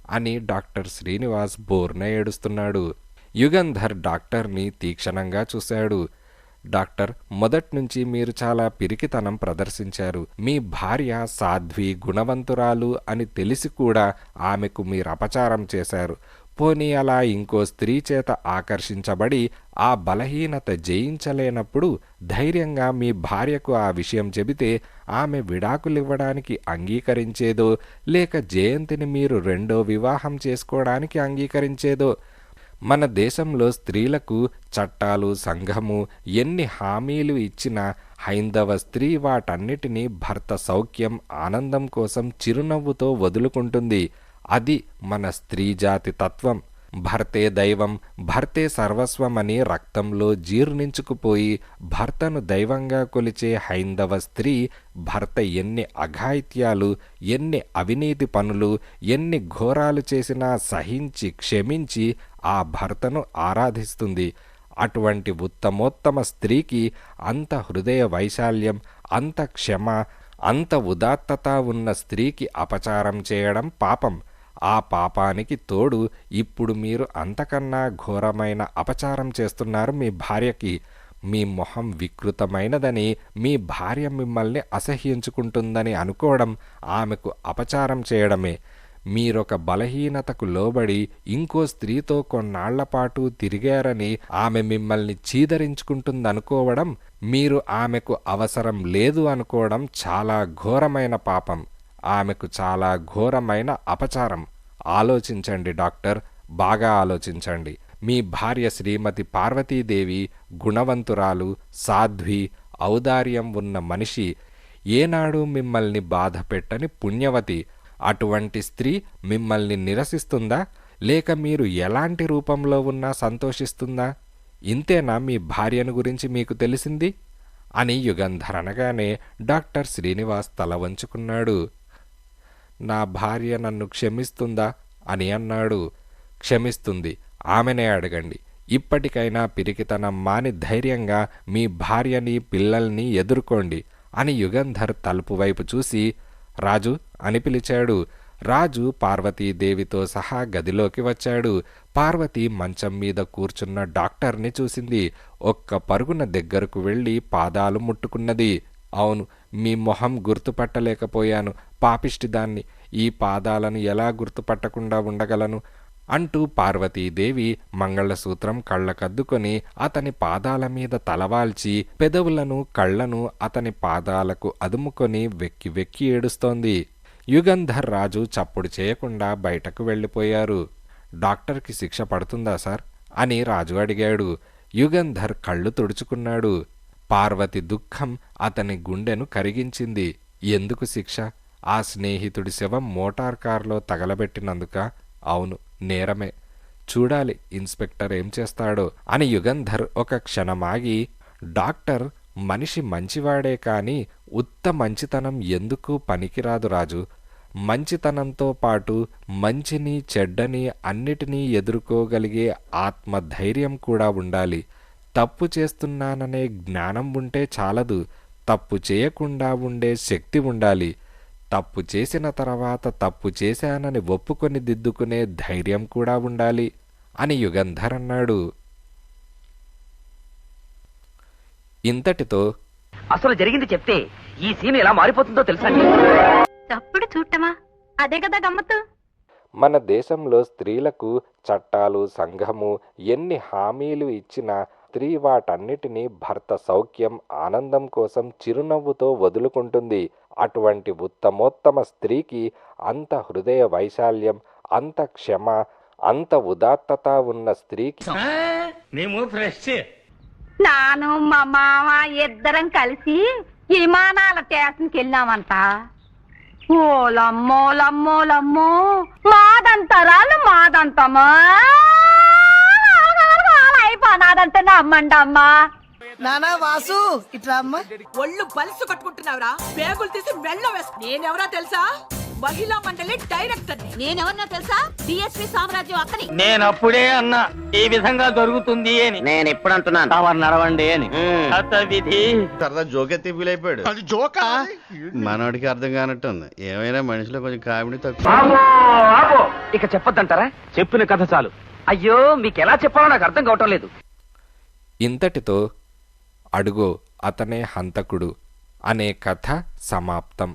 A: అని డాక్టర్ శ్రీనివాస్ బోర్న ఏడుస్తున్నాడు. యుగంధర్ డాక్టర్ని తీక్షణంగా చూశాడు. డాక్టర్, మొదట్నుంచి మీరు చాలా పిరికితనం ప్రదర్శించారు. మీ భార్య సాధ్వి, గుణవంతురాలు అని తెలిసి కూడా ఆమెకు మీరు అపచారం చేశారు. పోనీ అలా ఇంకో స్త్రీ చేత ఆకర్షించబడి ఆ బలహీనత జయించలేనప్పుడు ధైర్యంగా మీ భార్యకు ఆ విషయం చెబితే ఆమె విడాకులివ్వడానికి అంగీకరించేదో, లేక జయంతిని మీరు రెండో వివాహం చేసుకోవడానికి అంగీకరించేదో. మన దేశంలో స్త్రీలకు చట్టాలు, సంఘము ఎన్ని హామీలు ఇచ్చినా హైందవ స్త్రీ వాటన్నిటినీ భర్త సౌఖ్యం, ఆనందం కోసం చిరునవ్వుతో వదులుకుంటుంది. అది మన స్త్రీజాతి తత్వం. భర్తే దైవం, భర్తే సర్వస్వమని రక్తంలో జీర్ణించుకుపోయి భర్తను దైవంగా కొలిచే హైందవ స్త్రీ భర్త ఎన్ని అఘాయిత్యాలు, ఎన్ని అవినీతి పనులు, ఎన్ని ఘోరాలు చేసినా సహించి క్షమించి ఆ భర్తను ఆరాధిస్తుంది. అటువంటి ఉత్తమోత్తమ స్త్రీకి అంత హృదయ వైశాల్యం, అంత క్షమ, అంత ఉదాత్తత ఉన్న స్త్రీకి అపచారం చేయడం పాపం. ఆ పాపానికి తోడు ఇప్పుడు మీరు అంతకన్నా ఘోరమైన అపచారం చేస్తున్నారు మీ భార్యకి. మీ మొహం వికృతమైనదని, మీ భార్య మిమ్మల్ని అసహ్యించుకుంటుందని అనుకోవడం ఆమెకు అపచారం చేయడమే. మీరొక బలహీనతకు లోబడి ఇంకో స్త్రీతో కొన్నాళ్లపాటు తిరిగారని ఆమె మిమ్మల్ని చీదరించుకుంటుందనుకోవడం, మీరు ఆమెకు అవసరం లేదు అనుకోవడం చాలా ఘోరమైన పాపం. ఆమెకు చాలా ఘోరమైన అపచారం. ఆలోచించండి డాక్టర్, బాగా ఆలోచించండి. మీ భార్య శ్రీమతి పార్వతీదేవి గుణవంతురాలు, సాధ్వి, ఔదార్యం ఉన్న మనిషి. ఏనాడు మిమ్మల్ని బాధ పెట్టని పుణ్యవతి. అటువంటి స్త్రీ మిమ్మల్ని నిరసిస్తుందా, లేక మీరు ఎలాంటి రూపంలో ఉన్నా సంతోషిస్తుందా? ఇంతేనా మీ భార్యను గురించి మీకు తెలిసింది అని యుగంధర్ అనగానే డాక్టర్ శ్రీనివాస్ తల వంచుకున్నాడు. నా భార్య నన్ను క్షమిస్తుందా అని అన్నాడు. క్షమిస్తుంది, ఆమెనే అడగండి. ఇప్పటికైనా పిరికితనం మాని ధైర్యంగా మీ భార్యని, పిల్లల్ని ఎదుర్కోండి అని యుగంధర్ తలుపు వైపు చూసి రాజు అని పిలిచాడు. రాజు పార్వతీదేవితో సహా గదిలోకి వచ్చాడు. పార్వతి మంచం మీద కూర్చున్న డాక్టర్ని చూసింది. ఒక్క పరుగున దగ్గరకు వెళ్ళి పాదాలు ముట్టుకున్నది. అవును, మీ మొహం గుర్తుపట్టలేకపోయాను, పాపిష్టిదాన్ని. ఈ పాదాలను ఎలా గుర్తుపట్టకుండా ఉండగలను అంటూ పార్వతీదేవి మంగళసూత్రం కళ్ళకద్దుకొని అతని పాదాల మీద తలవాల్చి పెదవులను, కళ్లను అతని పాదాలకు అదుముకొని వెక్కి వెక్కి ఏడుస్తోంది. యుగంధర్, రాజు చప్పుడు చేయకుండా బయటకు వెళ్ళిపోయారు. డాక్టర్కి శిక్ష పడుతుందా సార్ అని రాజు అడిగాడు. యుగంధర్ కళ్ళు తుడుచుకున్నాడు. పార్వతి దుఃఖం అతని గుండెను కరిగించింది. ఎందుకు శిక్ష? ఆ స్నేహితుడి శవం మోటార్ కారులో తగలబెట్టినందుక? అవును, నేరమే. చూడాలి ఇన్స్పెక్టర్ ఏం చేస్తాడో అని యుగంధర్ ఒక క్షణమాగి, డాక్టర్ మనిషి మంచివాడే కాని ఉత్త మంచితనం ఎందుకు పనికిరాదు రాజు. మంచితనంతో పాటు మంచిని, చెడ్డని అన్నిటినీ ఎదుర్కోగలిగే ఆత్మధైర్యం కూడా ఉండాలి. తప్పు చేస్తున్నాననే జ్ఞానం ఉంటే చాలదు, తప్పు చేయకుండా ఉండే శక్తి ఉండాలి. తప్పు చేసిన తర్వాత తప్పు చేశానని ఒప్పుకొని దిద్దుకునే ధైర్యం కూడా ఉండాలి అని యుగంధర్ అన్నాడు. ఇంతటితో
B: అసలు జరిగింది చెప్తే ఈ సీన్ ఎలా మారిపోతుందో తెలుసా?
C: తప్పుడు చూడటమా? అదే కదా గమ్మత్తు.
A: మన దేశంలో స్త్రీలకు చట్టాలు సంఘము ఎన్ని హామీలు ఇచ్చినా స్త్రీ వాటన్నిటినీ భర్త సౌఖ్యం ఆనందం కోసం చిరునవ్వుతో వదులుకుంటుంది. అటువంటి ఉత్తమోత్తమ స్త్రీకి అంత హృదయ వైశాల్యం, అంత క్షమ, అంత ఉదాత్తత ఉన్న స్త్రీకి
B: నాను మా మామ ఇద్దరం కలిసి విమానాల స్టేషన్కి వెళ్ళామంట. ఓలమ్మోలమ్మోలమ్మో మాదంతరాలు మాదంతమా అయిపోనాదంటే నమ్మండి అమ్మా.
C: నానా వాసు ఇట్లా అమ్మ.
D: ఒళ్ళు బలిసి కట్టుకుంటున్నావురా, పేగులు తీసి మెళ్ళ వేసు. నేనెవరో తెలుసా? మహిళా మండలి డైరెక్టర్.
B: నేనెవరినో తెలుసా? డిఎస్పీ సామ్రాజ్యం అక్కని.
E: నేను అప్పుడే అన్నా ఈ విధంగా జరుగుతుంది అని. నేను ఎప్పుడు అంటున్నాను తమరు నడవండి అని. విధి
F: సరదా జోకెత్తి ఫీల్ అయిపోయాడు.
G: అది జోకా?
F: మనోడికి అర్థం కానట్టుంది. ఏమైనా మనిషిలో కొంచెం కామెడీ తక్కువ.
E: ఇక చెప్పొద్దంటారా? చెప్పిన కథ చాలు. అయ్యో మీకు ఎలా చెప్పాలో నాకు అర్థం కావటం లేదు.
A: ఇంతటితో అడుగో అతనే హంతకుడు అనే కథ సమాప్తం.